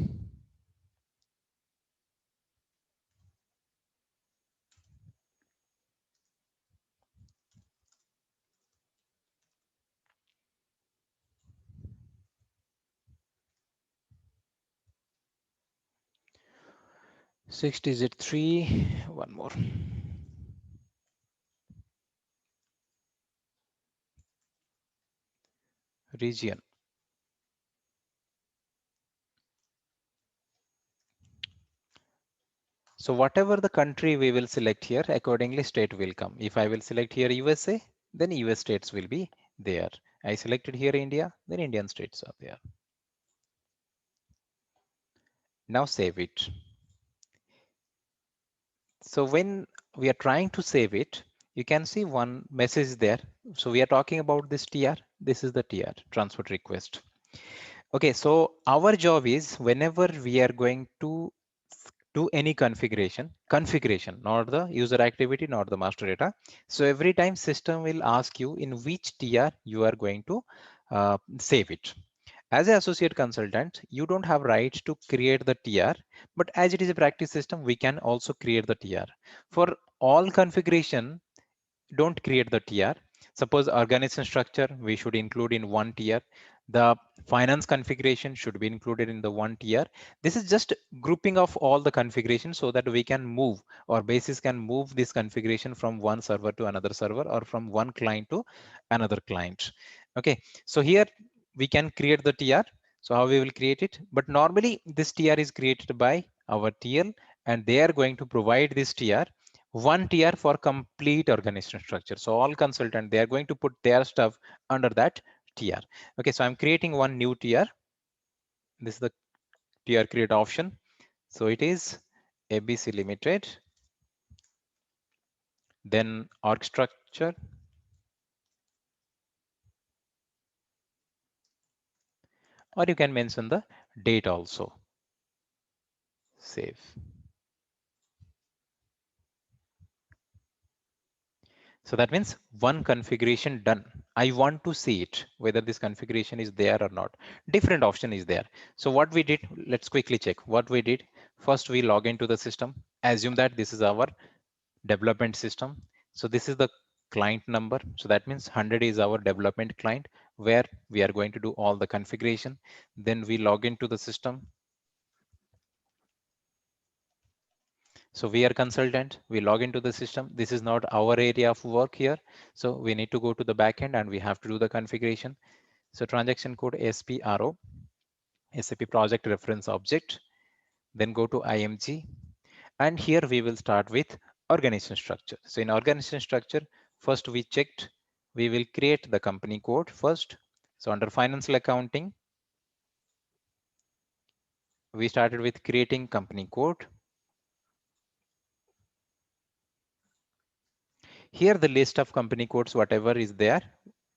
[SPEAKER 1] Six digit 3, one more. Region. So whatever the country we will select here, accordingly state will come. If I will select here USA, then US states will be there. I selected here India, then Indian states are there. Now save it. So when we are trying to save it, you can see one message there. So we are talking about this TR. This is the TR, transfer request. Okay, so our job is whenever we are going to do any configuration, not the user activity, not the master data. So every time system will ask you in which TR you are going to save it. As an associate consultant, you don't have rights to create the TR, but as it is a practice system, we can also create the TR. For all configuration, don't create the TR. Suppose organization structure, we should include in one TR. The finance configuration should be included in the one TR. This is just grouping of all the configuration so that we can move, or basis can move this configuration from one server to another server, or from one client to another client. Okay, so here we can create the TR. So how we will create it? But normally this TR is created by our TL, and they are going to provide this TR, one TR for complete organization structure. So all consultant, they are going to put their stuff under that TR. Okay, so I'm creating one new TR. This is the TR create option. So it is ABC Limited, then org structure, or you can mention the date also. Save. So that means one configuration done. I want to see it, whether this configuration is there or not. Different option is there. So what we did, let's quickly check what we did. First, we log into the system. Assume that this is our development system. So this is the client number. So that means 100 is our development client where we are going to do all the configuration. Then we log into the system. So we are consultant, we log into the system. This is not our area of work here. So we need to go to the backend and we have to do the configuration. So transaction code SPRO, SAP project reference object, then go to IMG. And here we will start with organization structure. So in organization structure, first we checked, we will create the company code first. So under financial accounting, we started with creating company code. Here the list of company codes, whatever is there,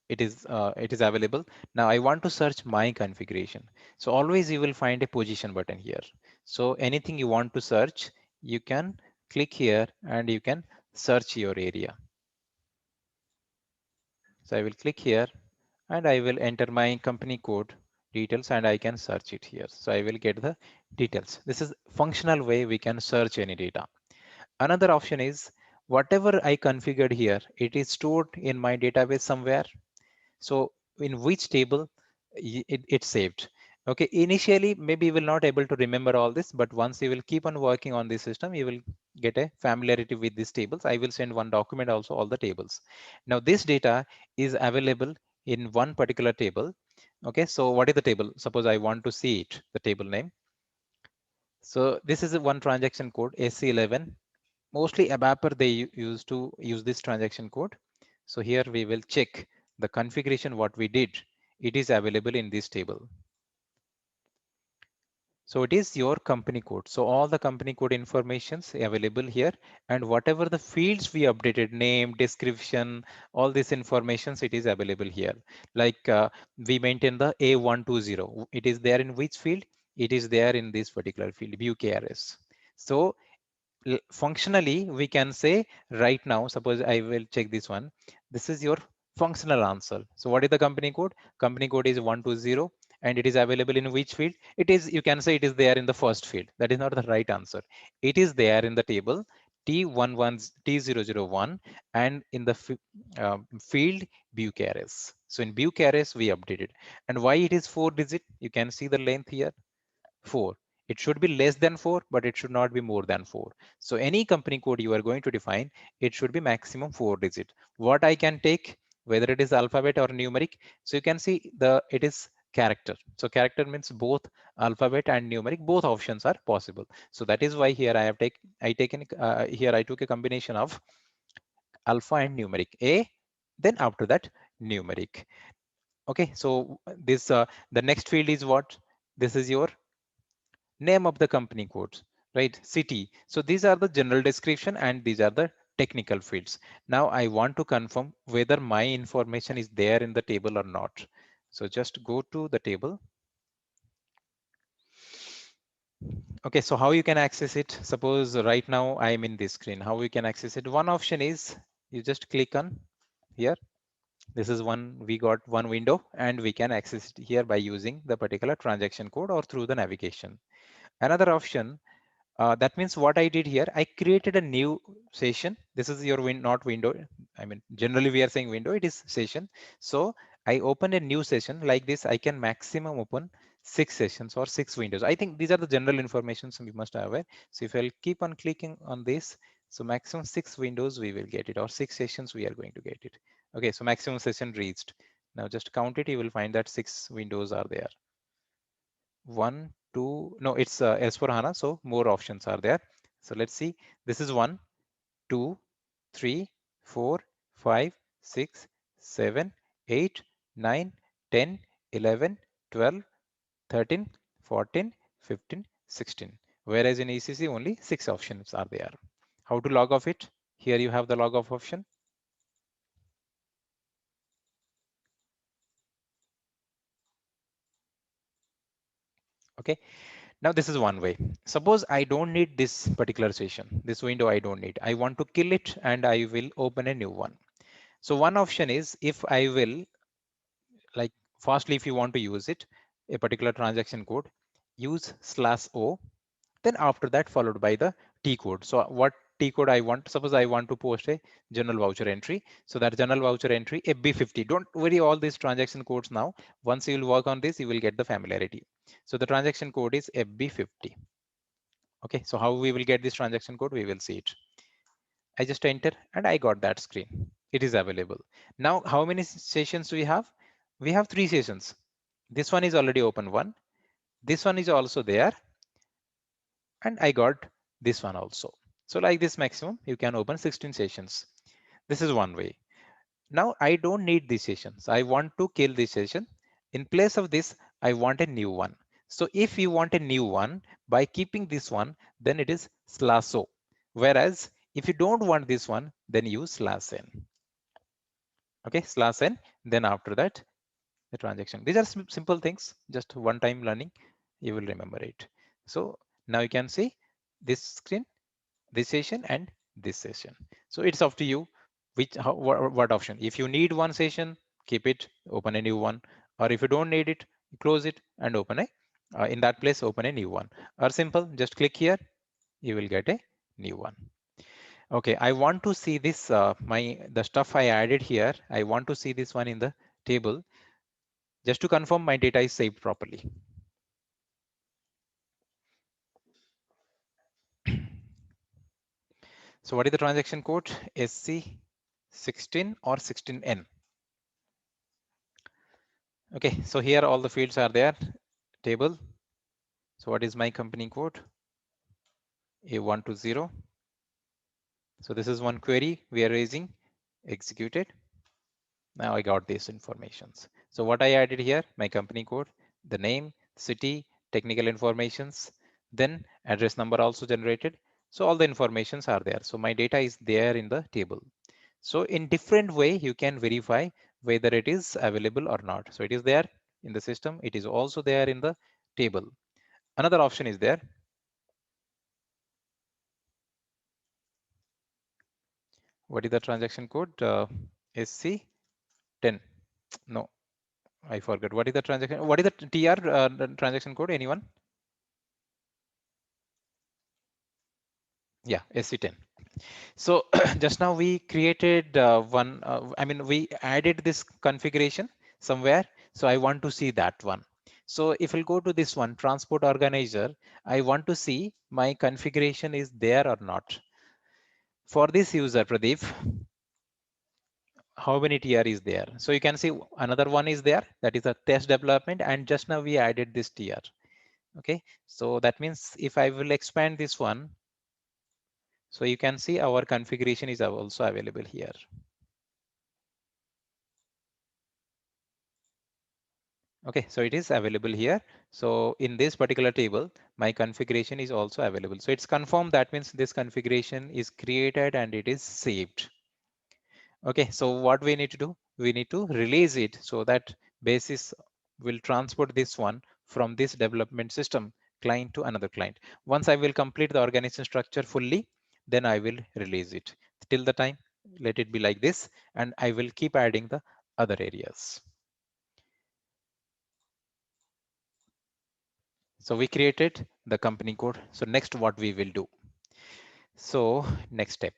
[SPEAKER 1] it is available. Now I want to search my configuration. So always you will find a position button here. So anything you want to search, you can click here and you can search your area. So I will click here and I will enter my company code details and I can search it here. So I will get the details. This is functional way we can search any data. Another option is whatever I configured here, it is stored in my database somewhere. So in which table it's saved. Okay, initially maybe you will not able to remember all this, but once you will keep on working on this system, you will get a familiarity with these tables. I will send one document also all the tables. Now this data is available in one particular table. Okay, so what is the table? Suppose I want to see it, the table name. So this is a one transaction code AC11. Mostly ABAPer they used to use this transaction code. So here we will check the configuration what we did. It is available in this table. So it is your company code. So all the company code informations available here, and whatever the fields we updated, name, description, all these informations, it is available here. Like we maintain the A120. It is there in which field? It is there in this particular field, view KRS. So functionally we can say right now, suppose I will check this one. This is your functional answer. So what is the company code? Company code is 120, And it is available in which field? It is, you can say it is there in the first field. That is not the right answer. It is there in the table T001 and in the field Bucharest. So in Bucharest we updated. And why it is 4 digit? You can see the length here, 4. It should be less than 4, but it should not be more than 4. So any company code you are going to define, it should be maximum 4 digit. What I can take, whether it is alphabet or numeric, so you can see it is character. So character means both alphabet and numeric, both options are possible. So that is why here I took a combination of alpha and numeric A, then after that numeric. Okay, so this the next field is what? This is your name of the company codes, right? City. So these are the general description and these are the technical fields. Now I want to confirm whether my information is there in the table or not. So just go to the table. Okay, so how you can access it? Suppose right now I am in this screen. How you can access it? One option is you just click on here. This is one, we got one window and we can access it here by using the particular transaction code or through the navigation. Another option, that means what I did here, I created a new session. This is your not window. I mean, generally we are saying window, it is session. So I open a new session like this. I can maximum open 6 sessions or 6 windows. I think these are the general information so we must have aware. So if I'll keep on clicking on this, so maximum 6 windows we will get it, or 6 sessions we are going to get it. Okay, so maximum session reached. Now just count it, you will find that 6 windows are there. 1, 2, no, it's S4 HANA, so more options are there. So let's see. This is 1, 2, 3, 4, 5, 6, 7, 8, 9, 10, 11, 12, 13, 14, 15, 16. Whereas in ECC only 6 options are there. How to log off it? Here you have the log off option. Okay. Now this is one way. Suppose I don't need this particular session, this window I don't need. I want to kill it and I will open a new one. So one option is, if I will, like firstly, if you want to use it, a particular transaction code, use /o, then after that followed by the T code. So what T code I want, suppose I want to post a general voucher entry. So that general voucher entry, FB50. Don't worry all these transaction codes now. Once you will work on this, you will get the familiarity. So the transaction code is FB50. Okay, so how we will get this transaction code? We will see it. I just enter and I got that screen. It is available. Now, how many sessions do we have? We have 3 sessions. This one is already open one. This one is also there. And I got this one also. So like this maximum, you can open 16 sessions. This is one way. Now I don't need these sessions. I want to kill this session. In place of this, I want a new one. So if you want a new one, by keeping this one, then it is /o. Whereas if you don't want this one, then use /n. Okay, /n. Then after that, the transaction. These are simple things, just one time learning, you will remember it. So now you can see this screen, this session and this session. So it's up to you what option. If you need one session, keep it, open a new one, or if you don't need it, close it and open a in that place open a new one, or simple, just click here, you will get a new one. Okay, I want to see this the stuff I added here. I want to see this one in the table just to confirm my data is saved properly. So what is the transaction code? SC16 or 16N. Okay, so here all the fields are there, table. So what is my company code? A120. So this is one query we are raising, executed. Now I got these informations. So what I added here, my company code, the name, city, technical informations, then address number also generated. So all the informations are there. So my data is there in the table. So in different way, you can verify whether it is available or not. So it is there in the system. It is also there in the table. Another option is there. What is the transaction code? SC10. No, I forgot. What is the transaction? What is the TR the transaction code? Anyone? Yeah, SC10. So just now we created one, I mean, we added this configuration somewhere. So I want to see that one. So if we'll go to this one, transport organizer, I want to see my configuration is there or not. For this user, Pradeep, how many TR is there? So you can see another one is there. That is a test development. And just now we added this TR. Okay. So that means if I will expand this one, so you can see our configuration is also available here. Okay, so it is available here. So in this particular table, my configuration is also available. So it's confirmed. That means this configuration is created and it is saved. Okay, so what we need to do? We need to release it so that basis will transport this one from this development system client to another client. Once I will complete the organization structure fully, then I will release it. Till the time, let it be like this, and I will keep adding the other areas. So we created the company code. So next what we will do. So next step.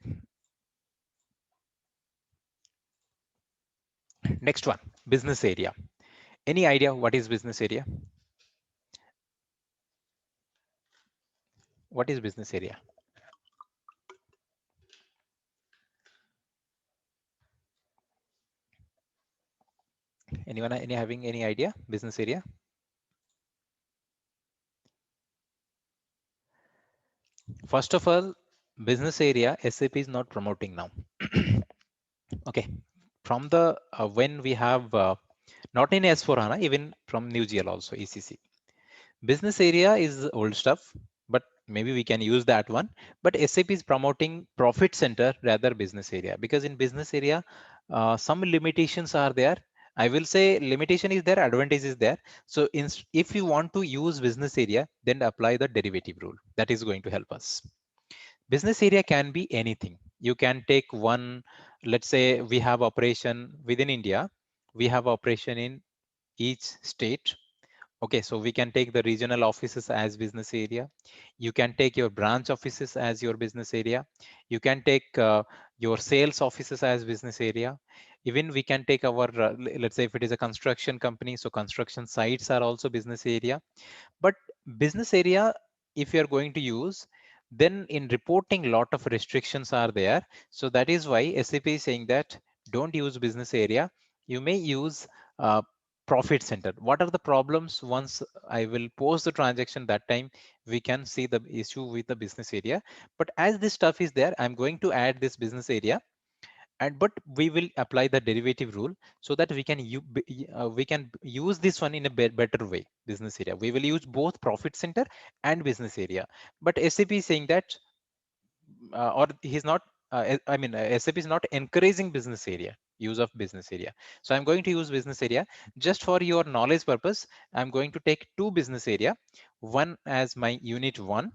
[SPEAKER 1] Next one, business area. Any idea what is business area? What is business area? Anyone any having any idea? Business area? First of all, business area SAP is not promoting now. Okay. From the when we have not in S4 HANA, even from New GL also ECC. Business area is old stuff, but maybe we can use that one. But SAP is promoting profit center rather business area, because in business area, some limitations are there. I will say limitation is there, advantage is there. So if you want to use business area, then apply the derivative rule. That is going to help us. Business area can be anything. You can take one, let's say we have operation within India. We have operation in each state. Okay, so we can take the regional offices as business area. You can take your branch offices as your business area. You can take your sales offices as business area. Even we can take our, let's say if it is a construction company, so construction sites are also business area. But business area, if you're going to use, then in reporting, lot of restrictions are there. So that is why SAP is saying that don't use business area. You may use profit center. What are the problems? Once I will post the transaction, that time we can see the issue with the business area. But as this stuff is there, I'm going to add this business area, and but we will apply the derivative rule so that we can use this one in a better way. Business area, we will use both profit center and business area. But SAP is saying that or he's not I mean SAP is not encouraging business area, use of business area. So I'm going to use business area. Just for your knowledge purpose, I'm going to take two business area, one as my unit 1,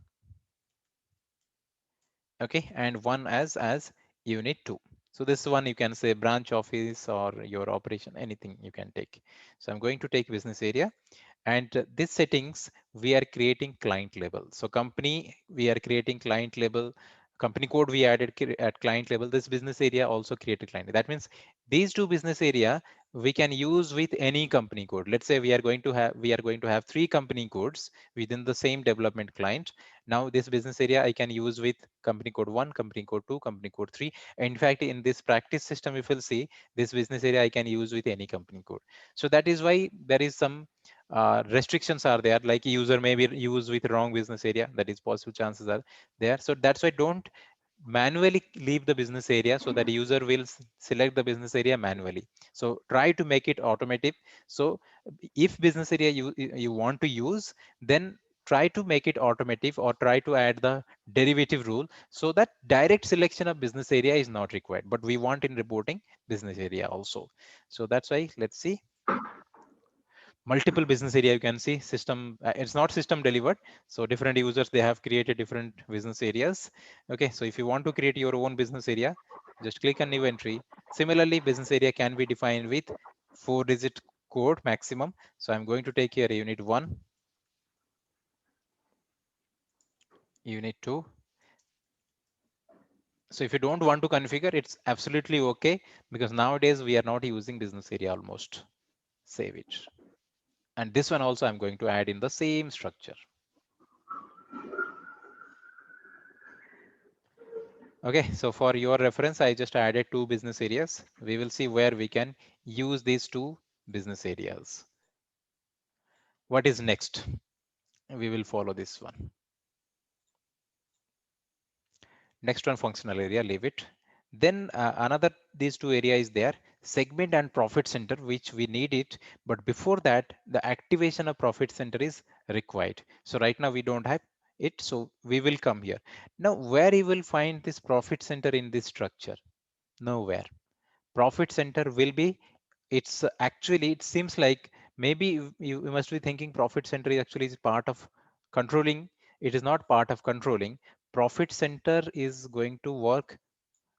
[SPEAKER 1] okay, and one as unit 2. So this one you can say branch office or your operation, anything you can take. So I'm going to take business area, and this settings we are creating client label. So company, we are creating client label. Company code we added at client level. This business area also created client. That means these two business area we can use with any company code. Let's say we are going to have 3 company codes within the same development client. Now this business area I can use with company code 1, company code 2, company code 3. In fact, in this practice system, if you'll see, this business area I can use with any company code. So that is why there is some restrictions are there, like user may be used with wrong business area. That is possible, chances are there. So that's why don't manually leave the business area, so that user will select the business area manually. So try to make it automatic. So if business area you want to use, then try to make it automatic, or try to add the derivative rule, so that direct selection of business area is not required, but we want in reporting business area also. So that's why, let's see, multiple business area. You can see system, it's not system delivered, so different users, they have created different business areas. Okay, so if you want to create your own business area, just click on new entry. Similarly, business area can be defined with 4-digit code maximum. So I'm going to take here unit 1, unit 2. So if you don't want to configure, it's absolutely okay, because nowadays we are not using business area almost. Save it. And this one also I'm going to add in the same structure. Okay, so for your reference, I just added 2 business areas. We will see where we can use these 2 business areas. What is next? We will follow this one. Next one, functional area, leave it. Then another, these 2 area is there, segment and profit center, which we need it. But before that, the activation of profit center is required. So right now we don't have it. So we will come here. Now, where you will find this profit center in this structure? Nowhere. Profit center will be, it's actually, it seems like maybe you must be thinking profit center is actually is part of controlling. It is not part of controlling. Profit center is going to work,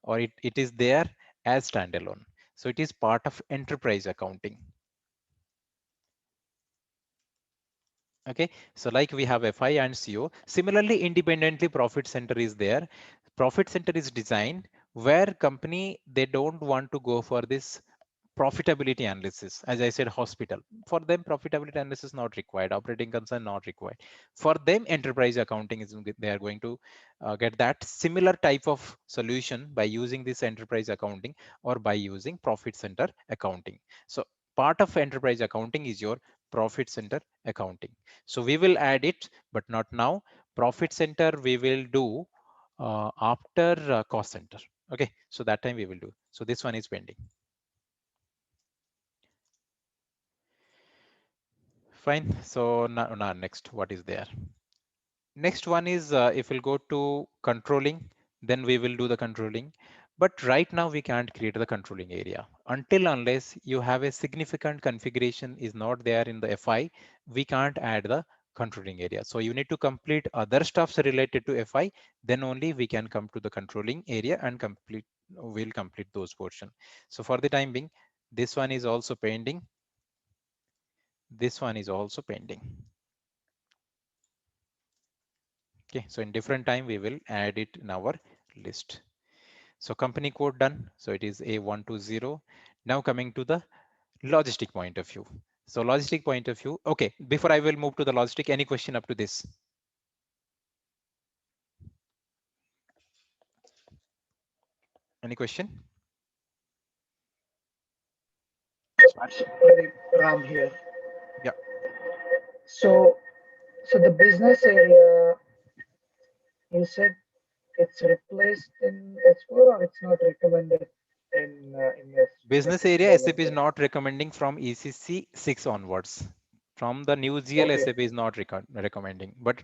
[SPEAKER 1] or it is there as standalone. So it is part of enterprise accounting. Okay, so like we have FI and CO. Similarly, independently profit center is there. Profit center is designed where company, they don't want to go for this profitability analysis. As I said, hospital, for them profitability analysis not required, operating concern not required. For them, enterprise accounting is, they are going to get that similar type of solution by using this enterprise accounting or by using profit center accounting. So part of enterprise accounting is your profit center accounting. So we will add it, but not now. Profit center we will do after cost center. Okay, so that time we will do. So this one is pending. Fine. So now next, what is there? Next one is if we'll go to controlling, then we will do the controlling. But right now we can't create the controlling area until unless you have a significant configuration is not there in the FI. We can't add the controlling area. So you need to complete other stuffs related to FI. Then only we can come to the controlling area and complete. We'll complete those portion. So for the time being, this one is also pending. This one is also pending. Okay, so in different time we will add it in our list. So company code done. So it is A120. Now coming to the logistic point of view. So logistic point of view. Okay, before I will move to the logistic, any question up to this? Any question?
[SPEAKER 4] Pradeep, Ram here.
[SPEAKER 1] Yeah,
[SPEAKER 4] So, so the business area, you said it's replaced in S4 or it's not recommended in
[SPEAKER 1] business
[SPEAKER 4] SAP
[SPEAKER 1] area SAP is
[SPEAKER 4] development?
[SPEAKER 1] not recommending from ECC 6 onwards. From the new GL,
[SPEAKER 4] Okay,
[SPEAKER 1] SAP is not recommending, but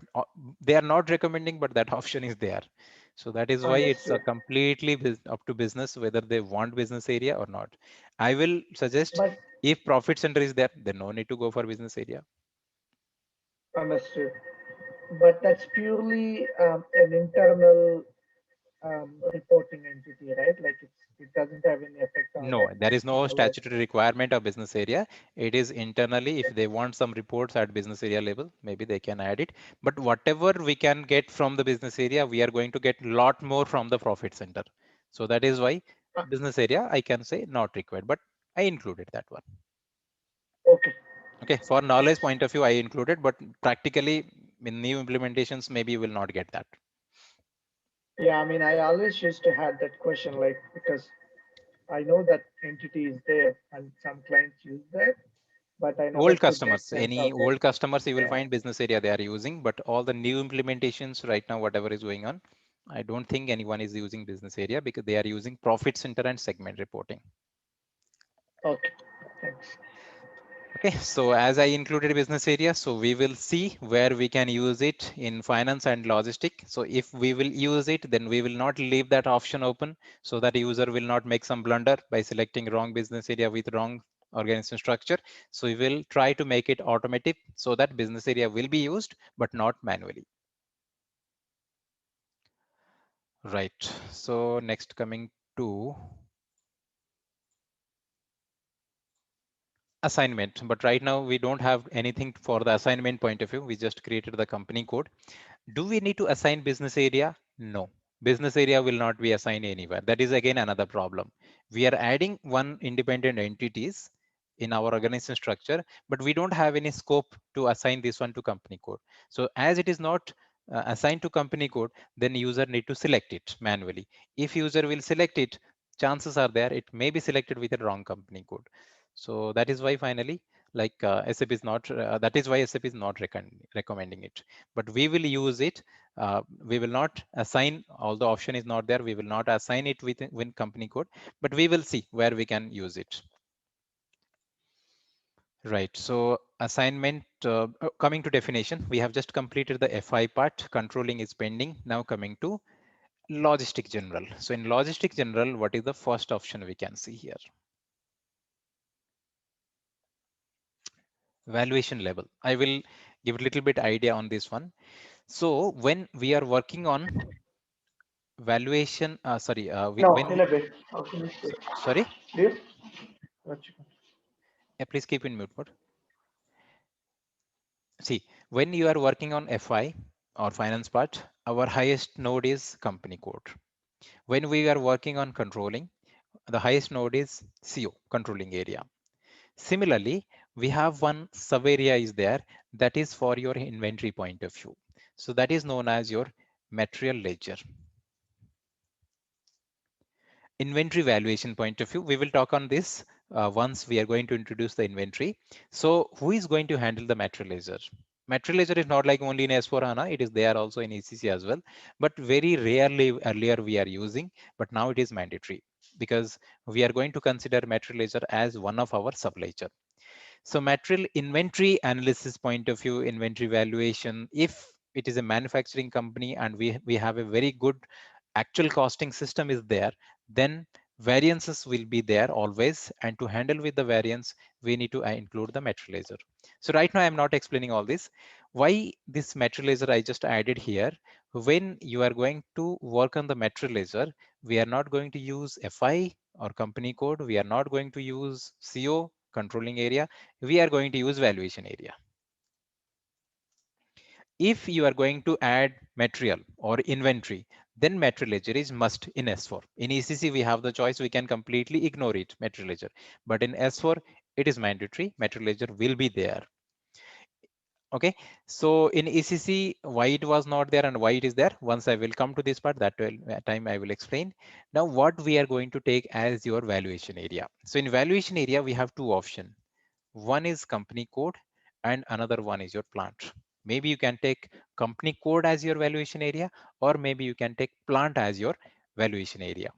[SPEAKER 1] they are not recommending, but that option is there. So that is why it's a
[SPEAKER 4] understood.
[SPEAKER 1] completely up to business whether they want business area or not. I will suggest,
[SPEAKER 4] But
[SPEAKER 1] if profit center is there, then no need to go for business area.
[SPEAKER 4] understood. But that's purely an internal reporting entity, right? Like it doesn't have any effect on
[SPEAKER 1] No,
[SPEAKER 4] like
[SPEAKER 1] there is no
[SPEAKER 4] external.
[SPEAKER 1] statutory requirement of business area. It is internally. If they want some reports at business area level, maybe they can add it. But whatever we can get from the business area, we are going to get a lot more from the profit center. So that is why business area, I can say not required, but I included that one.
[SPEAKER 4] Okay,
[SPEAKER 1] Okay, for knowledge
[SPEAKER 4] thanks.
[SPEAKER 1] point of view, I included, but practically in new implementations, maybe you will not get that.
[SPEAKER 4] Yeah, I mean, I always used to have that question, like because I know that entity is there and some clients use that, but I never
[SPEAKER 1] Old
[SPEAKER 4] could make
[SPEAKER 1] customers,
[SPEAKER 4] sense
[SPEAKER 1] any
[SPEAKER 4] of it.
[SPEAKER 1] old customers, you will
[SPEAKER 4] Yeah.
[SPEAKER 1] find business area they are using, but all the new implementations right now, whatever is going on, I don't think anyone is using business area because they are using profit center and segment reporting.
[SPEAKER 4] Okay. Thanks.
[SPEAKER 1] Okay, so as I included business area, so we will see where we can use it in finance and logistic. So if we will use it, then we will not leave that option open so that user will not make some blunder by selecting wrong business area with wrong organization structure. So we will try to make it automatic so that business area will be used, but not manually. Right. So next coming to assignment, but right now we don't have anything for the assignment point of view. We just created the company code. Do we need to assign business area? No. Business area will not be assigned anywhere. That is again another problem. We are adding one independent entities in our organization structure, but we don't have any scope to assign this one to company code. So as it is not assigned to company code, then user need to select it manually. If user will select it, chances are there it may be selected with a wrong company code. So that is why finally, like SAP is not, that is why SAP is not recommending it. But we will use it. We will not assign, although option is not there, we will not assign it within company code, but we will see where we can use it. Right. So assignment, coming to definition, we have just completed the FI part. Controlling is pending. Now coming to logistic general. So in logistic general, what is the first option we can see here? Valuation level. I will give a little bit idea on this one. So when we are working on valuation,
[SPEAKER 4] No,
[SPEAKER 1] when we,
[SPEAKER 4] Nilabe. I'll finish it.
[SPEAKER 1] sorry,
[SPEAKER 4] Deal? Gotcha.
[SPEAKER 1] yeah, please keep in mute mode. See, when you are working on FI or finance part, our highest node is company code. When we are working on controlling, the highest node is CO, controlling area. Similarly, we have one sub area is there that is for your inventory point of view. So that is known as your material ledger. Inventory valuation point of view, we will talk on this once we are going to introduce the inventory. So who is going to handle the material ledger? Material ledger is not like only in S4 HANA, it is there also in ECC as well, but very rarely earlier we are using, but now it is mandatory because we are going to consider material ledger as one of our sub ledger. So material inventory analysis point of view, inventory valuation, if it is a manufacturing company and we have a very good actual costing system is there, then variances will be there always. And to handle with the variance, we need to include the material ledger. So right now I'm not explaining all this. Why this material ledger I just added here? When you are going to work on the material ledger, we are not going to use FI or company code. We are not going to use CO, controlling area. We are going to use valuation area. If you are going to add material or inventory, then material ledger is must in S4. In ECC, we have the choice, we can completely ignore it, material ledger. But in S4, it is mandatory, material ledger will be there. Okay, so in ECC, why it was not there and why it is there, once I will come to this part, that time I will explain. Now, what we are going to take as your valuation area. So in valuation area, we have two options. One is company code and another one is your plant. Maybe you can take company code as your valuation area, or maybe you can take plant as your valuation area.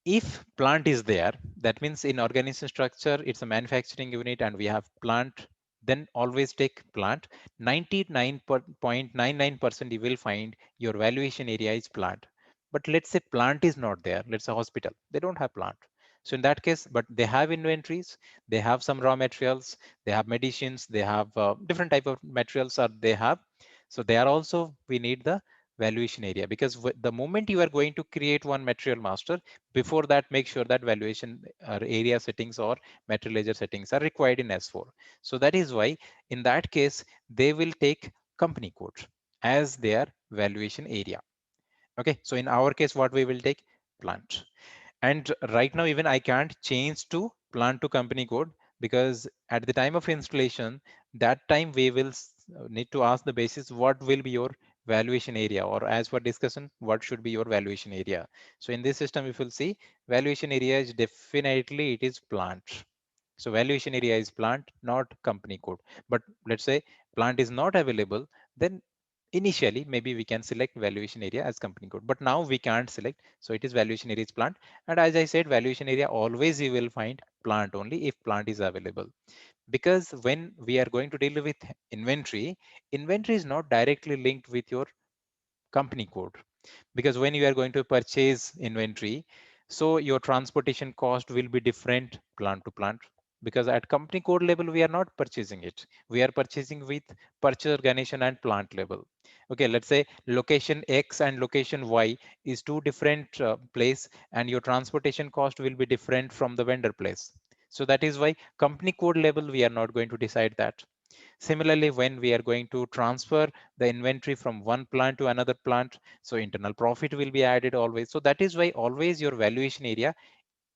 [SPEAKER 1] If plant is there, that means in organization structure, it's a manufacturing unit and we have plant, then always take plant. 99.99% you will find your valuation area is plant. But let's say plant is not there. Let's say hospital, they don't have plant. So in that case, but they have inventories, they have some raw materials, they have medicines, they have different type of materials are they have. So they are also, we need the valuation area, because the moment you are going to create one material master, before that make sure that valuation area settings or material ledger settings are required in S4. So that is why in that case they will take company code as their valuation area. Okay, so in our case what we will take, plant. And right now even I can't change to plant to company code, because at the time of installation, that time we will need to ask the basis what will be your valuation area, or as per discussion what should be your valuation area. So in this system if you'll see, valuation area is definitely it is plant. So valuation area is plant, not company code. But let's say plant is not available, then initially maybe we can select valuation area as company code, but now we can't select. So it is valuation area is plant. And as I said, valuation area always you will find plant only if plant is available. Because when we are going to deal with inventory, inventory is not directly linked with your company code, because when you are going to purchase inventory, so your transportation cost will be different plant to plant, because at company code level we are not purchasing it, we are purchasing with purchase organization and plant level. Okay, let's say location X and location Y is two different place, and your transportation cost will be different from the vendor place. So that is why company code level, we are not going to decide that. Similarly, when we are going to transfer the inventory from one plant to another plant, so internal profit will be added always. So that is why always your valuation area,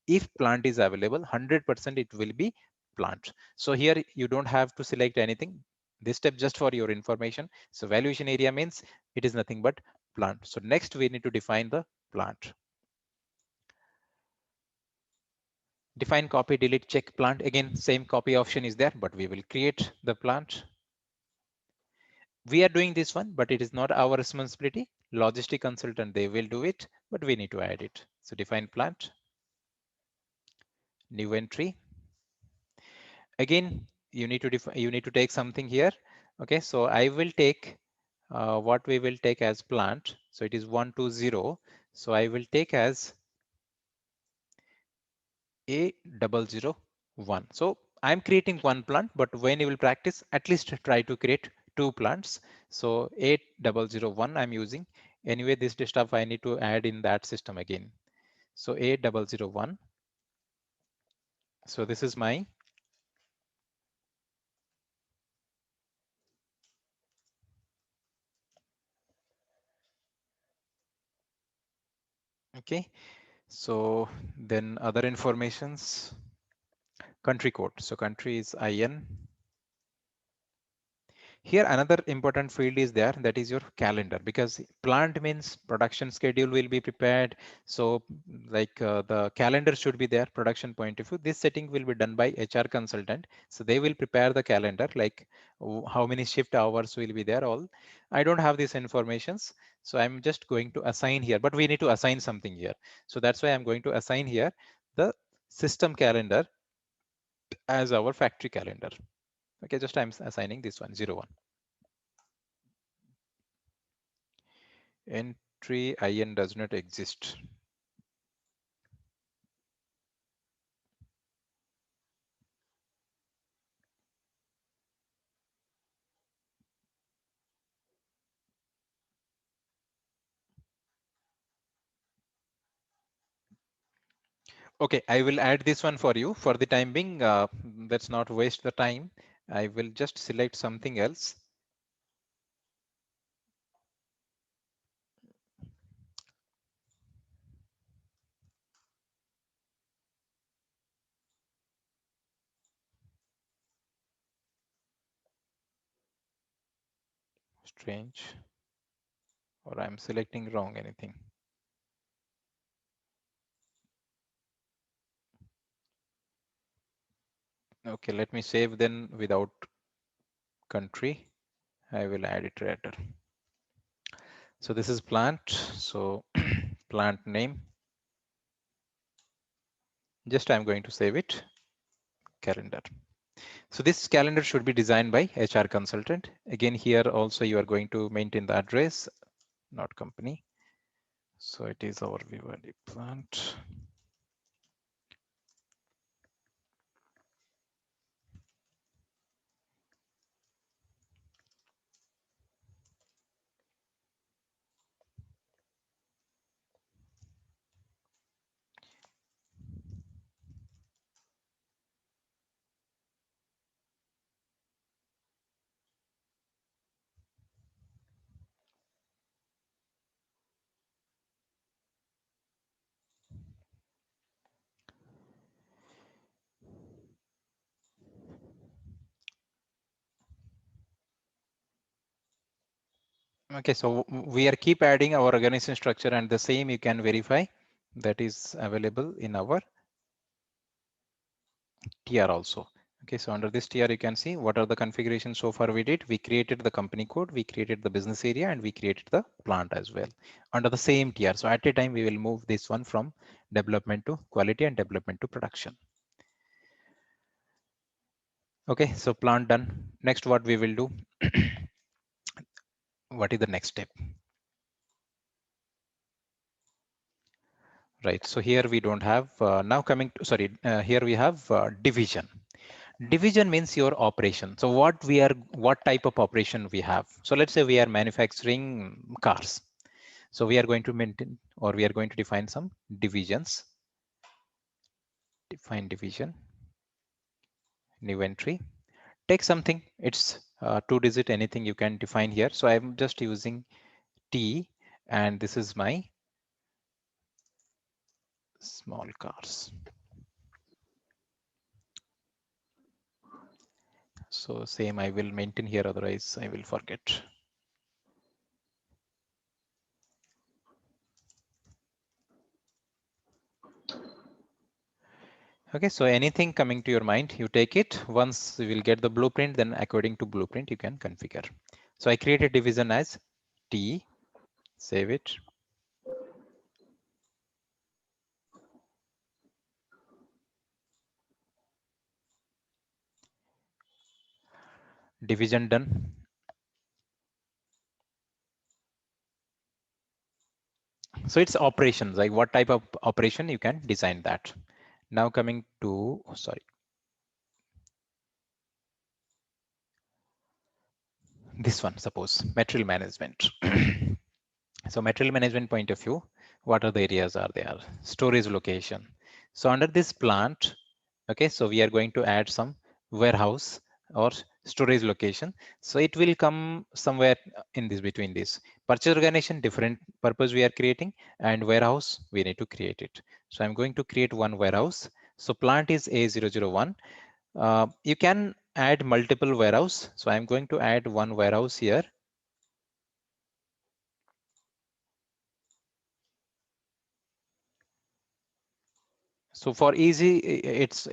[SPEAKER 1] if plant is available, 100% it will be plant. So here you don't have to select anything. This step just for your information. So valuation area means it is nothing but plant. So next we need to define the plant. Define, copy, delete, check plant. Again, same copy option is there, but we will create the plant. We are doing this one, but it is not our responsibility. Logistic consultant, they will do it, but we need to add it. So define plant, new entry. Again, you need to take something here. Okay, so I will take what we will take as plant. So it is 120. So I will take as A001. So I'm creating one plant, but when you will practice, at least try to create two plants. So A001 I'm using. Anyway, this stuff I need to add in that system again. So A001. So this is my okay. So then other informations, country code. So country is IN. Here another important field is there, that is your calendar, because plant means production schedule will be prepared. So like the calendar should be there, production point of view. This setting will be done by HR consultant. So they will prepare the calendar, like how many shift hours will be there all. I don't have these informations. So I'm just going to assign here, but we need to assign something here. So that's why I'm going to assign here the system calendar as our factory calendar. Okay, just I'm assigning this one 01. Entry IN does not exist. Okay, I will add this one for you for the time being. Let's not waste the time. I will just select something else. Strange, or I'm selecting wrong anything. Okay, let me save then without country. I will add it later. So this is plant. So plant name. Just I'm going to save it. Calendar. So this calendar should be designed by HR consultant. Again, here also you are going to maintain the address, not company. So it is our Vivaldi plant. Okay, so we are keep adding our organization structure, and the same you can verify that is available in our TR also. Okay, so under this TR, you can see what are the configurations so far we did. We created the company code, we created the business area, and we created the plant as well under the same TR. So at a time, we will move this one from development to quality and development to production. Okay, so plant done. Next, what we will do, what is the next step? Right, so here we don't have, now coming to, sorry, here we have division. Division means your operation. So what type of operation we have? So let's say we are manufacturing cars. So we are going to maintain, or we are going to define some divisions. Define division. new entry. Take something, it's 2-digit, anything you can define here. So I'm just using T, and this is my small cars. So same I will maintain here, otherwise I will forget. Okay, so anything coming to your mind, you take it. Once you will get the blueprint, then according to blueprint, you can configure. So I create a division as T, save it. Division done. So it's operations, like what type of operation you can design that. Now coming to, sorry, this one, suppose material management. So material management point of view, what are the areas are there? Storage location. So under this plant, okay, so we are going to add some warehouse or storage location. So it will come somewhere in this, between this. Purchase organization, different purpose we are creating, and warehouse, we need to create it. So I'm going to create one warehouse. So plant is A001. You can add multiple warehouse. So I'm going to add one warehouse here. So for easy, it's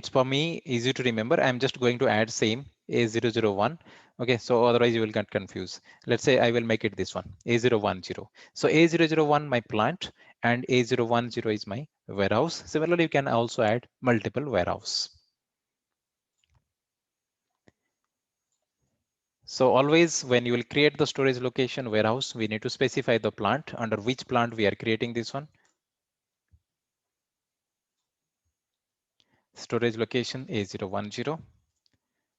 [SPEAKER 1] for me easy to remember. I'm just going to add same A001. Okay, so otherwise you will get confused. Let's say I will make it this one, A010. So A001 my plant and A010 is my warehouse. Similarly, you can also add multiple warehouse. So always when you will create the storage location warehouse, we need to specify the plant, under which plant we are creating this one. Storage location A010.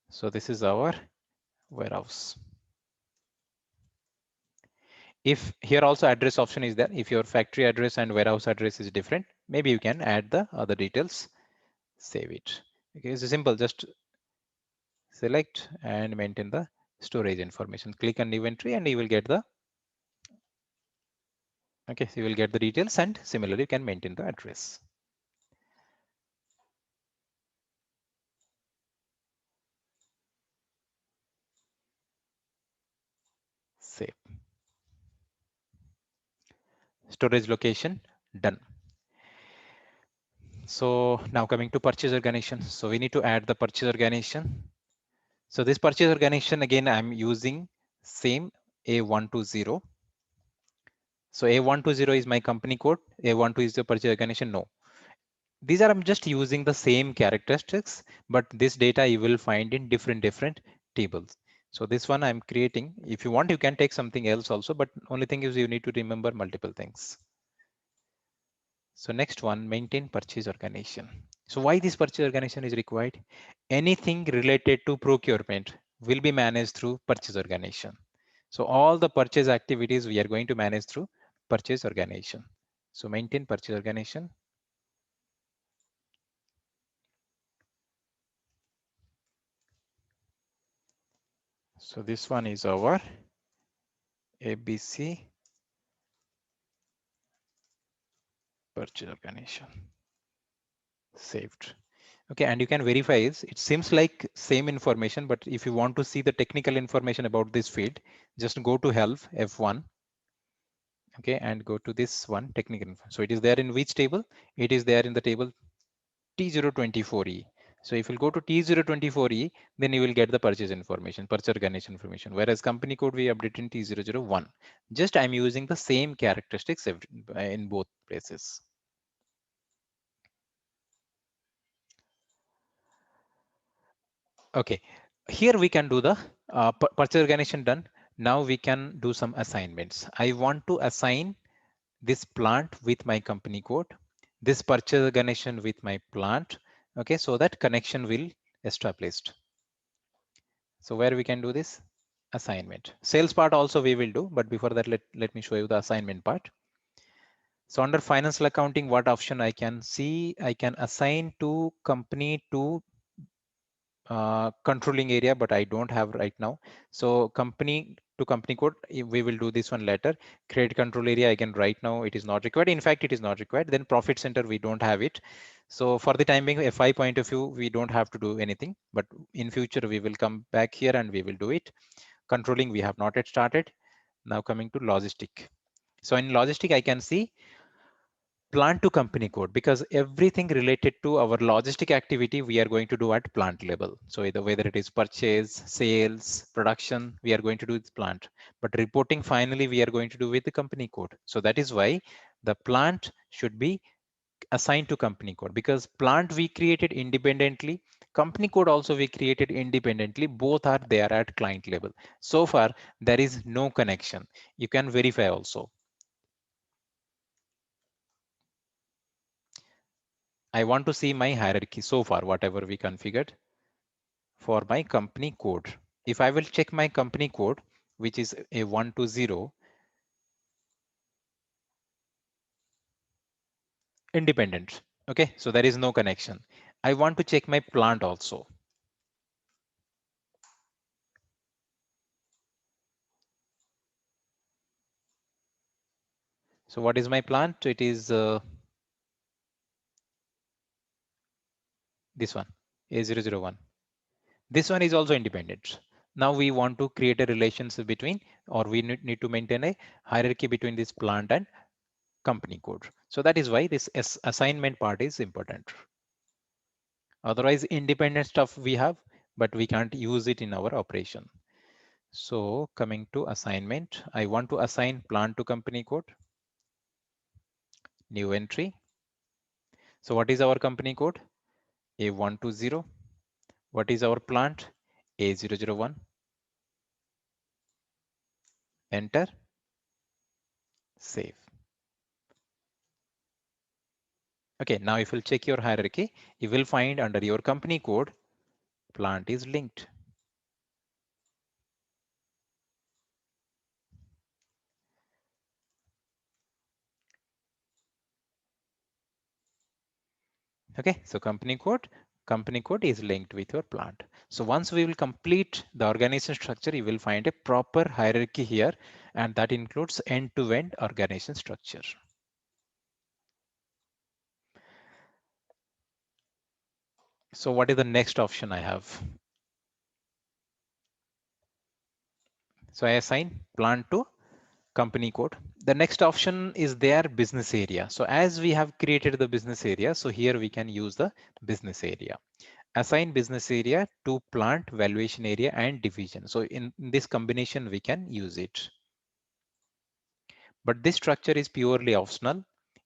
[SPEAKER 1] So this is our warehouse. If here also address option is there, if your factory address and warehouse address is different, maybe you can add the other details, save it. Okay, it's simple, just select and maintain the storage information. Click on new entry and you will get the, okay, so you will get the details, and similarly you can maintain the address. Save. Storage location done. So now coming to purchase organization. So we need to add the purchase organization. So this purchase organization, again, I'm using same A120. So A120 is my company code. A12 is the purchase organization. No, these are, I'm just using the same characteristics, but this data you will find in different tables. So this one I'm creating. If you want, you can take something else also, but only thing is you need to remember multiple things. So next one, maintain purchase organization. So why this purchase organization is required? Anything related to procurement will be managed through purchase organization. So all the purchase activities we are going to manage through purchase organization. So maintain purchase organization. So this one is our ABC purchase organization. Saved. Okay, and you can verify it seems like same information, but if you want to see the technical information about this field, just go to help F1. Okay, and go to this one, technical info. So it is there in which table? It is there in the table T024E. So if you go to T024E, then you will get the purchase information, purchase organization information. Whereas company code we update in T001. Just I'm using the same characteristics in both places. Okay, here we can do the purchase organization done. Now we can do some assignments. I want to assign this plant with my company code, this purchase organization with my plant. Okay, so that connection will established. So where we can do this assignment, sales part also we will do, but before that let me show you the assignment part. So under financial accounting, what option I can see? I can assign to company to controlling area, but I don't have right now. So company to company code, we will do this one later. Credit control area, again, right now it is not required. In fact, it is not required. Then profit center, we don't have it. So for the time being, FI point of view, we don't have to do anything, but in future, we will come back here and we will do it. Controlling, we have not yet started. Now coming to logistic. So in logistic, I can see plant to company code, because everything related to our logistic activity we are going to do at plant level. So either whether it is purchase, sales, production, we are going to do with plant, but reporting finally we are going to do with the company code. So that is why the plant should be assigned to company code, because plant we created independently, company code also we created independently, both are there at client level. So far there is no connection. You can verify also. I want to see my hierarchy so far, whatever we configured for my company code. If I will check my company code, which is a 120, independent. Okay, so there is no connection. I want to check my plant also. So what is my plant? It is this one, A001. This one is also independent. Now we want to create a relationship between, or we need to maintain a hierarchy between this plant and company code. So that is why this assignment part is important. Otherwise, independent stuff we have, but we can't use it in our operation. So coming to assignment, I want to assign plant to company code, new entry. So what is our company code? A120. What is our plant? A001. Enter, save. Okay, now if you'll check your hierarchy, you will find under your company code, plant is linked. Okay, so company code is linked with your plant. So once we will complete the organization structure, you will find a proper hierarchy here, and that includes end-to-end organization structure. So what is the next option I have? So I assign plant to company code. The next option is their business area. So as we have created the business area, so here we can use the business area. Assign business area to plant, valuation area, and division. So in this combination, we can use it. But this structure is purely optional.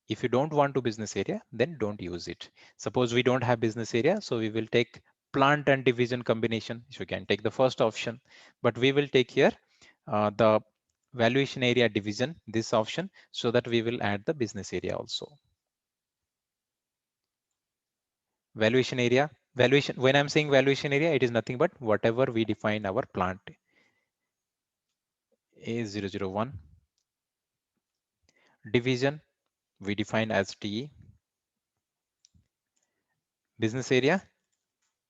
[SPEAKER 1] If you don't want to business area, then don't use it. Suppose we don't have business area, so we will take plant and division combination. So you can take the first option, but we will take here the valuation area division, this option, so that we will add the business area also. Valuation area, valuation, when I'm saying valuation area, it is nothing but whatever we define our plant. A001. Division, we define as TE. Business area,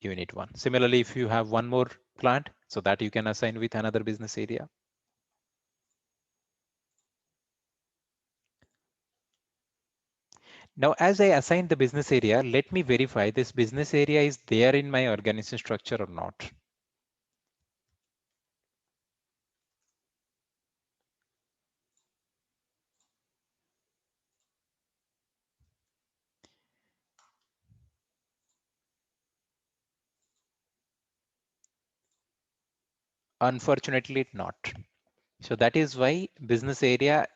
[SPEAKER 1] unit 1. Similarly, if you have one more plant, so that you can assign with another business area. Now, as I assign the business area, let me verify this business area is there in my organization structure or not. Unfortunately, not. So that is why business area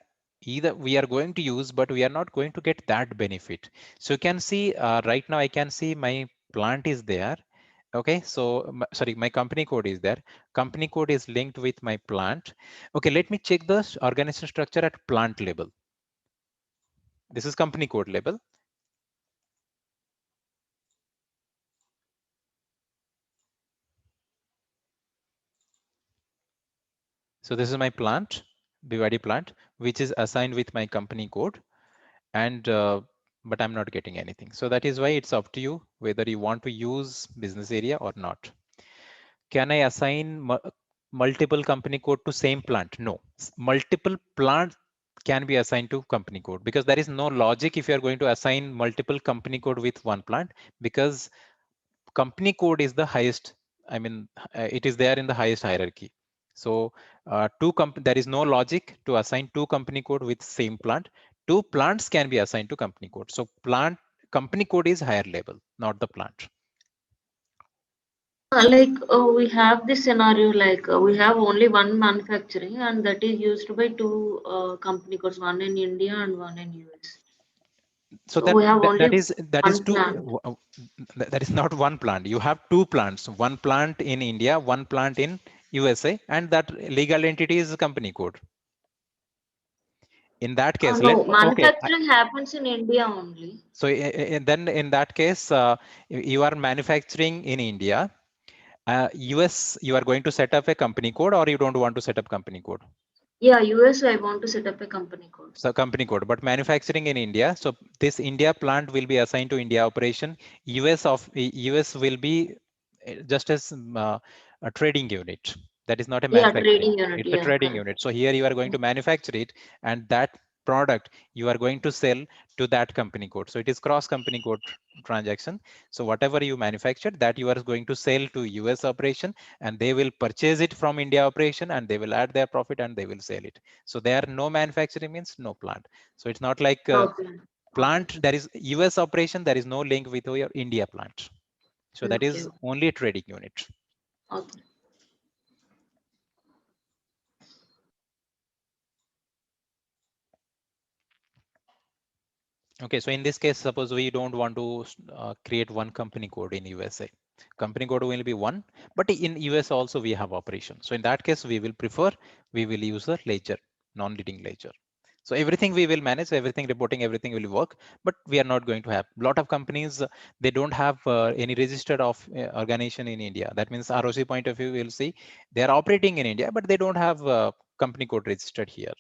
[SPEAKER 1] either we are going to use, but we are not going to get that benefit. So you can see right now I can see my plant is there. Okay, so sorry, my company code is there. Company code is linked with my plant. Okay, let me check the organization structure at plant level. This is company code level. So this is my plant, BYD plant, which is assigned with my company code, and but I'm not getting anything. So that is why it's up to you whether you want to use business area or not. Can I assign multiple company code to same plant? No. Multiple plant can be assigned to company code, because there is no logic if you are going to assign multiple company code with one plant, because company code is the highest. I mean, it is there in the highest hierarchy. So there is no logic to assign two company code with same plant. Two plants can be assigned to company code. So company code is higher level, not the plant.
[SPEAKER 3] Like we have this scenario like we have only one manufacturing and that is used by two company codes, one in India and one in US.
[SPEAKER 1] So
[SPEAKER 3] So we have only
[SPEAKER 1] that is
[SPEAKER 3] one
[SPEAKER 1] two.
[SPEAKER 3] plant.
[SPEAKER 1] That is not one plant. You have two plants. One plant in India, one plant in USA, and that legal entity is company code. In that case,
[SPEAKER 3] No, manufacturing happens in India only.
[SPEAKER 1] So then in that case, you are manufacturing in India. US, you are going to set up a company code, or you don't want to set up company code?
[SPEAKER 3] Yeah, US, I want to set up a company code.
[SPEAKER 1] So company code, but manufacturing in India. So this India plant will be assigned to India operation. US will be just as a trading unit. That is not a
[SPEAKER 3] Yeah,
[SPEAKER 1] manufacturing.
[SPEAKER 3] trading unit.
[SPEAKER 1] It's a
[SPEAKER 3] Yeah,
[SPEAKER 1] trading
[SPEAKER 3] correct.
[SPEAKER 1] unit. So here you are going to manufacture it, and that product you are going to sell to that company code. So it is cross company code transaction. So whatever you manufactured, that you are going to sell to US operation, and they will purchase it from India operation, and they will add their profit and they will sell it. So there no manufacturing means no plant. So it's not like
[SPEAKER 3] No plan. Okay.
[SPEAKER 1] plant, there is US operation, there is no link with your India plant. So that
[SPEAKER 3] Okay.
[SPEAKER 1] is only a trading unit.
[SPEAKER 3] Okay.
[SPEAKER 1] Okay, so in this case, suppose we don't want to create one company code in USA. Company code will be one, but in US also we have operation. So in that case, we will use a ledger, non-leading ledger. So everything we will manage, everything reporting, everything will work, but we are not going to have. A lot of companies, they don't have any registered of organization in India. That means ROC point of view, we'll see they are operating in India, but they don't have company code registered here.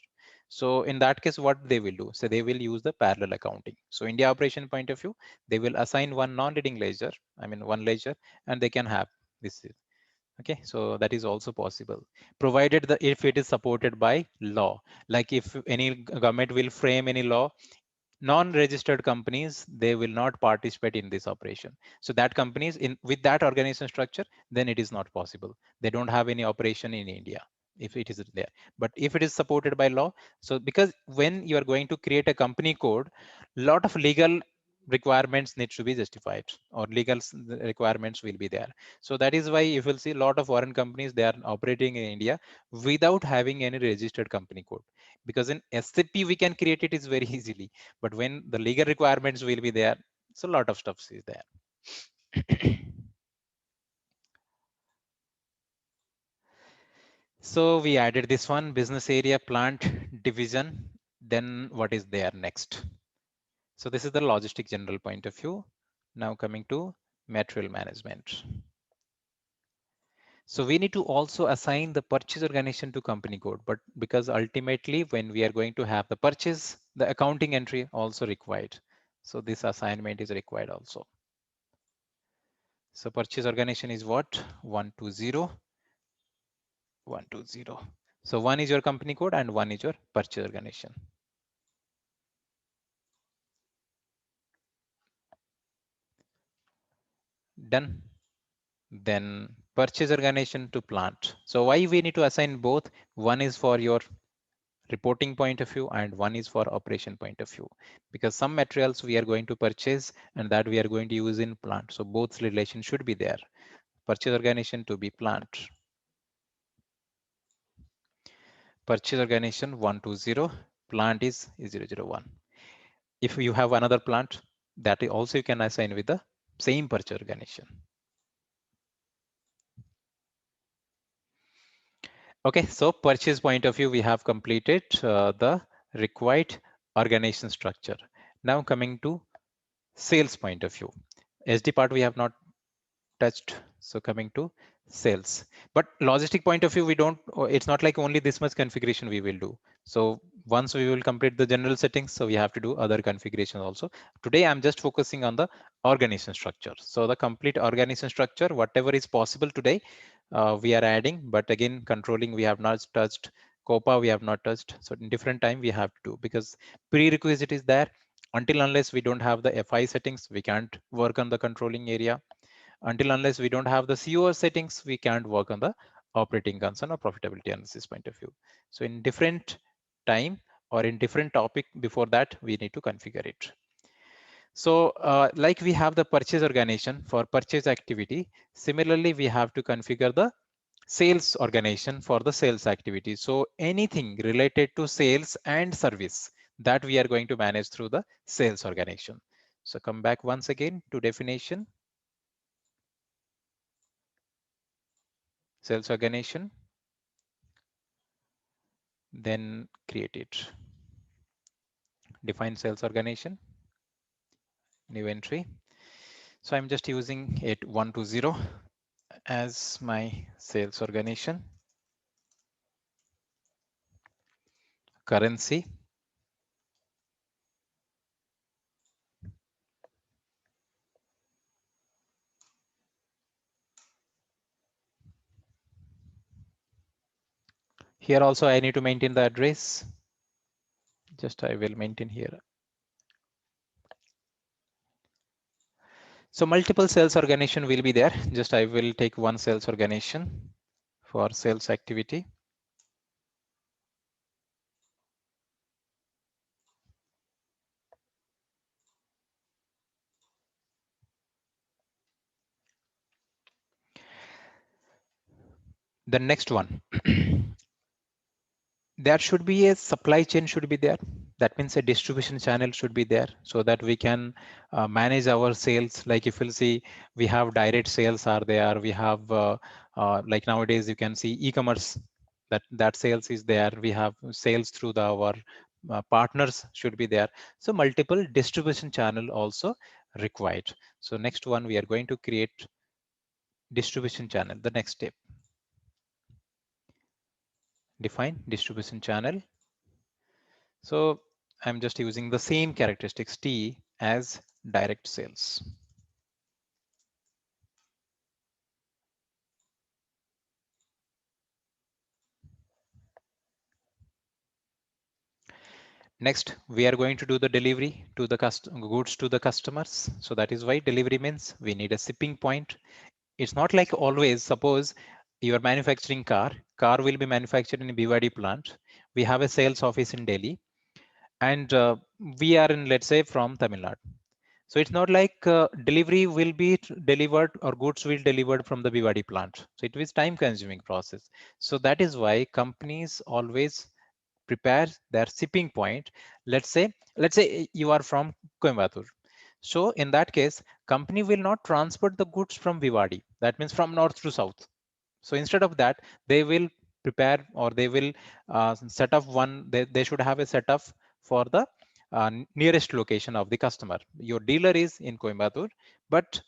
[SPEAKER 1] So in that case, what they will do? So they will use the parallel accounting. So India operation point of view, they will assign one non-leading ledger, I mean one ledger, and they can have this. Okay, so that is also possible, provided if it is supported by law. Like if any government will frame any law, non-registered companies, they will not participate in this operation. So that companies in with that organization structure, then it is not possible. They don't have any operation in India if it is there. But if it is supported by law, so because when you are going to create a company code, lot of legal requirements need to be justified, or legal requirements will be there. So that is why you will see a lot of foreign companies, they are operating in India without having any registered company code, because in SAP we can create it is very easily, but when the legal requirements will be there, so a lot of stuff is there. So we added this one, business area, plant, division. Then what is there next? So this is the logistic general point of view. Now coming to material management. So we need to also assign the purchase organization to company code, but because ultimately when we are going to have the purchase, the accounting entry also required. So this assignment is required also. So purchase organization is what? 120, 120. So one is your company code and one is your purchase organization. Done. Then purchase organization to plant. So why we need to assign both? One is for your reporting point of view and one is for operation point of view, because some materials we are going to purchase and that we are going to use in plant. So both relation should be there. Purchase organization to be plant. Purchase organization 120, plant is 001. If you have another plant, that also you can assign with the same purchase organization. Okay, so purchase point of view, we have completed the required organization structure. Now coming to sales point of view. SD part we have not touched. So coming to sales, but logistic point of view, we don't, it's not like only this much configuration we will do. So once we will complete the general settings, so we have to do other configurations also. Today I'm just focusing on the organization structure. So the complete organization structure, whatever is possible today, we are adding, but again controlling we have not touched. COPA we have not touched. So in different time we have to, because prerequisite is there. Until unless we don't have the FI settings, we can't work on the controlling area. Until unless we don't have the COS settings, we can't work on the operating concern or profitability analysis point of view. So in different time or in different topic, before that we need to configure it. So like we have the purchase organization for purchase activity, similarly we have to configure the sales organization for the sales activity. So anything related to sales and service, that we are going to manage through the sales organization. So come back once again to definition, sales organization, then create it. Define sales organization, new entry. So I'm just using it 120 as my sales organization. Currency, here also I need to maintain the address. Just I will maintain here. So multiple sales organization will be there. Just I will take one sales organization for sales activity. The next one, there should be a supply chain should be there. That means a distribution channel should be there, so that we can manage our sales. Like if you'll see, we have direct sales are there. We have like nowadays you can see e-commerce, that sales is there. We have sales through our partners should be there. So multiple distribution channel also required. So next one, we are going to create distribution channel. The next step, define distribution channel. So I'm just using the same characteristics T as direct sales. Next, we are going to do the delivery to the goods to the customers. So that is why delivery means we need a shipping point. It's not like always, suppose you are manufacturing car will be manufactured in a BYD plant. We have a sales office in Delhi, and we are in, let's say, from Tamil Nadu. So it's not like delivery will be delivered or goods will delivered from the BYD plant. So it is time consuming process. So that is why companies always prepare their shipping point. Let's say you are from Coimbatore. So in that case, company will not transport the goods from Bhiwadi. That means from north to south. So instead of that, they will prepare, or they will set up one, they should have a setup for the nearest location of the customer. Your dealer is in Coimbatore, but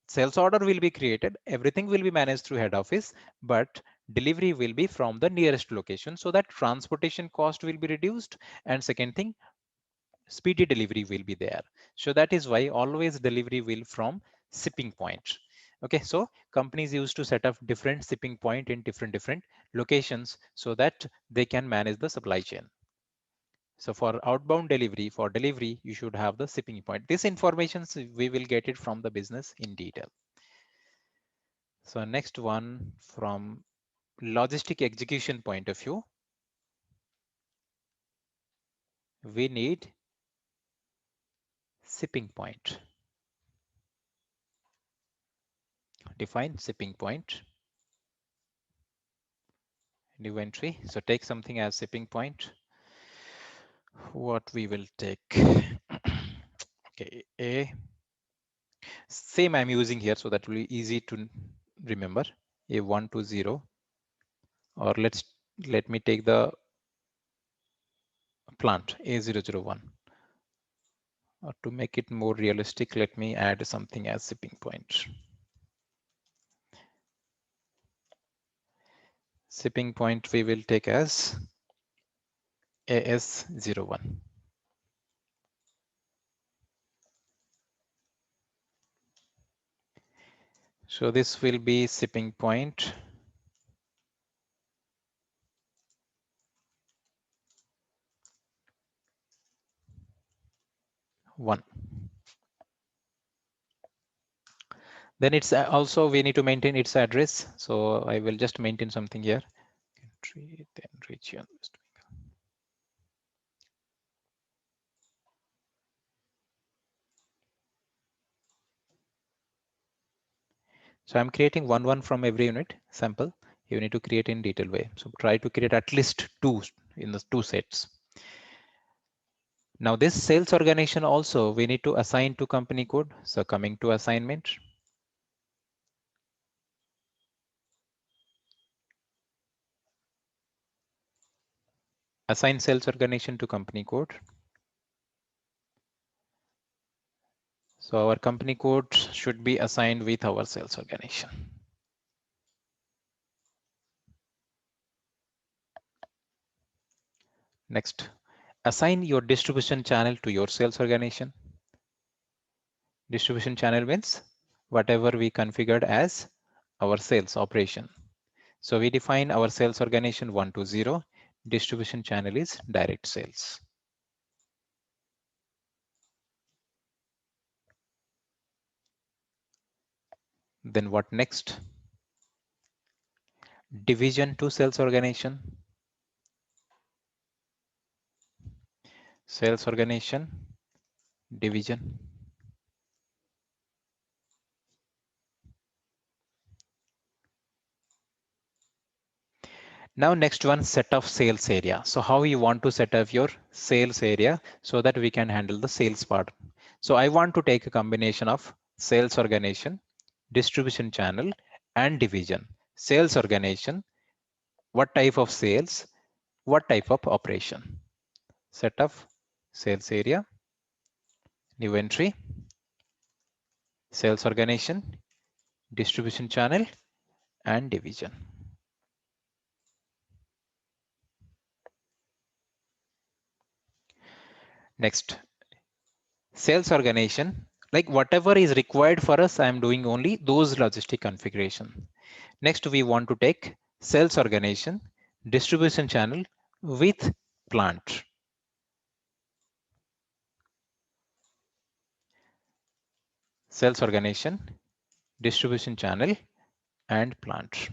[SPEAKER 1] sales order will be created. Everything will be managed through head office, but delivery will be from the nearest location, so that transportation cost will be reduced. And second thing, speedy delivery will be there. So that is why always delivery will from shipping point. Okay, so companies used to set up different shipping point in different locations, so that they can manage the supply chain. So for outbound delivery, for delivery, you should have the shipping point. This information we will get it from the business in detail. So next one, from logistic execution point of view, we need shipping point. Define shipping point, new entry. So take something as shipping point. What we will take, okay, a same I'm using here, so that will be easy to remember, A120, or let me take the plant A001, or to make it more realistic, let me add something as shipping point. Shipping point we will take as AS01. So this will be shipping point 1. Then it's also we need to maintain its address. So I will just maintain something here. Country, then region. So I'm creating one from every unit sample. You need to create in detailed way. So try to create at least 2 in the 2 sets. Now this sales organization also we need to assign to company code. So coming to assignment. Assign sales organization to company code. So our company code should be assigned with our sales organization. Next, assign your distribution channel to your sales organization. Distribution channel means whatever we configured as our sales operation. So we define our sales organization 1 to 0. Distribution channel is direct sales. Then what next? Division to sales organization. Sales organization, division. Now next one, set of sales area. So how you want to set up your sales area so that we can handle the sales part. So I want to take a combination of sales organization, distribution channel and division. Sales organization, what type of sales, what type of operation. Set of sales area, new entry, sales organization, distribution channel and division. Next, sales organization, like whatever is required for us, I am doing only those logistic configuration. Next, we want to take sales organization, distribution channel with plant. Sales organization, distribution channel and plant.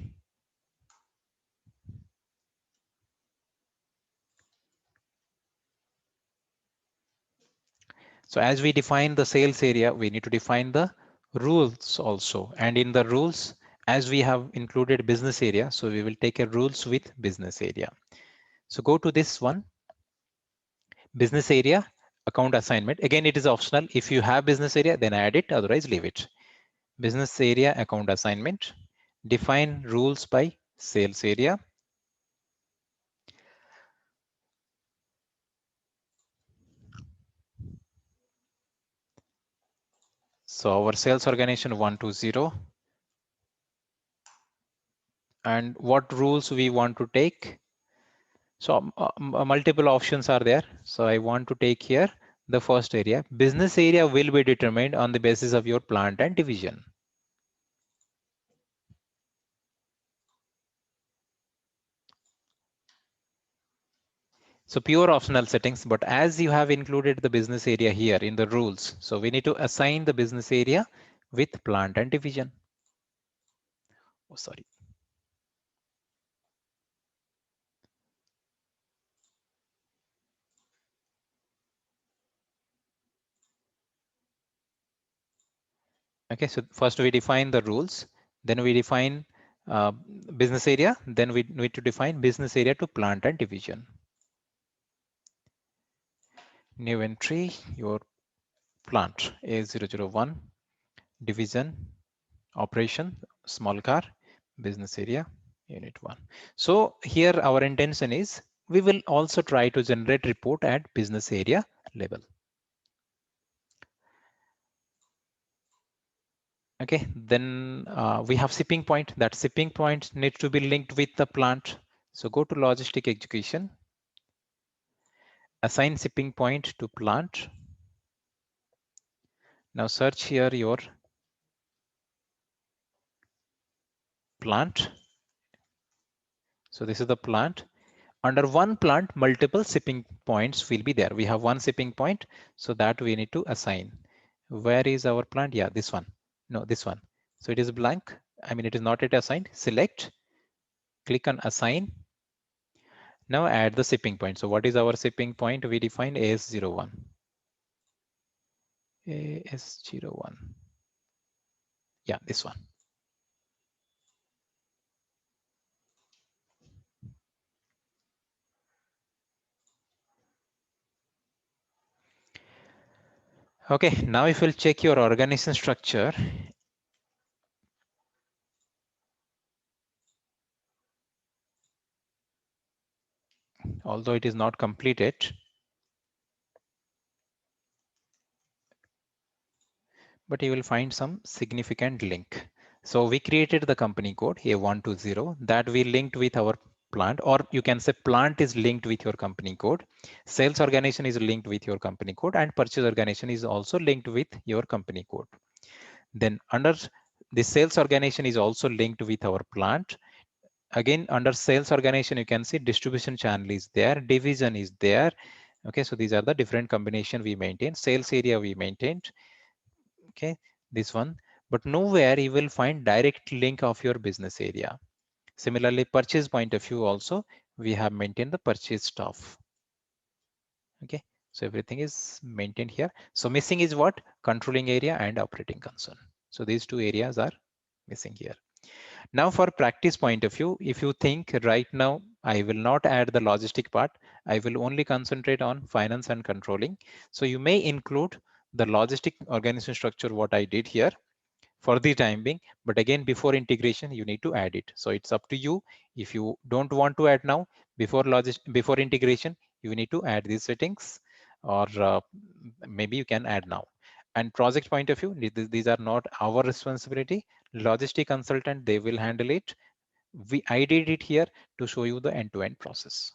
[SPEAKER 1] So as we define the sales area, we need to define the rules also. And in the rules, as we have included business area, so we will take a rules with business area. So go to this one, business area, account assignment. Again, it is optional. If you have business area, then add it, otherwise leave it. Business area, account assignment. Define rules by sales area. So our sales organization 1 to 0. And what rules we want to take? So multiple options are there. So I want to take here the first area. Business area will be determined on the basis of your plant and division. So pure optional settings, but as you have included the business area here in the rules, so we need to assign the business area with plant and division. Oh, sorry. Okay, so first we define the rules, then we define business area, then we need to define business area to plant and division. New entry, your plant A001, division, operation, small car, business area, unit 1. So here our intention is we will also try to generate report at business area level. Okay, then we have shipping point. That shipping point needs to be linked with the plant. So go to logistic execution, assign shipping point to plant. Now search here your plant. So this is the plant. Under one plant, multiple shipping points will be there. We have one shipping point, so that we need to assign. Where is our plant? Yeah, this one. No, this one. So it is blank. I mean, it is not yet assigned. Select, click on assign. Now add the shipping point. So what is our shipping point? We define AS01. AS01. Yeah, this one. Okay, now if we'll check your organization structure, although it is not completed, but you will find some significant link. So we created the company code A120 that we linked with our plant, or you can say plant is linked with your company code. Sales organization is linked with your company code, and purchase organization is also linked with your company code. Then under the sales organization is also linked with our plant. Again, under sales organization, you can see distribution channel is there, division is there. Okay, so these are the different combination we maintain. Sales area we maintained. Okay, this one, but nowhere you will find direct link of your business area. Similarly, purchase point of view also, we have maintained the purchase staff. Okay, so everything is maintained here. So missing is what? Controlling area and operating concern. So these two areas are missing here. Now for practice point of view, if you think right now, I will not add the logistic part, I will only concentrate on finance and controlling. So you may include the logistic organization structure, what I did here for the time being, but again, before integration, you need to add it. So it's up to you. If you don't want to add now, before integration, you need to add these settings, or maybe you can add now. And project point of view, these are not our responsibility. Logistic consultant, they will handle it. I did it here to show you the end-to-end process.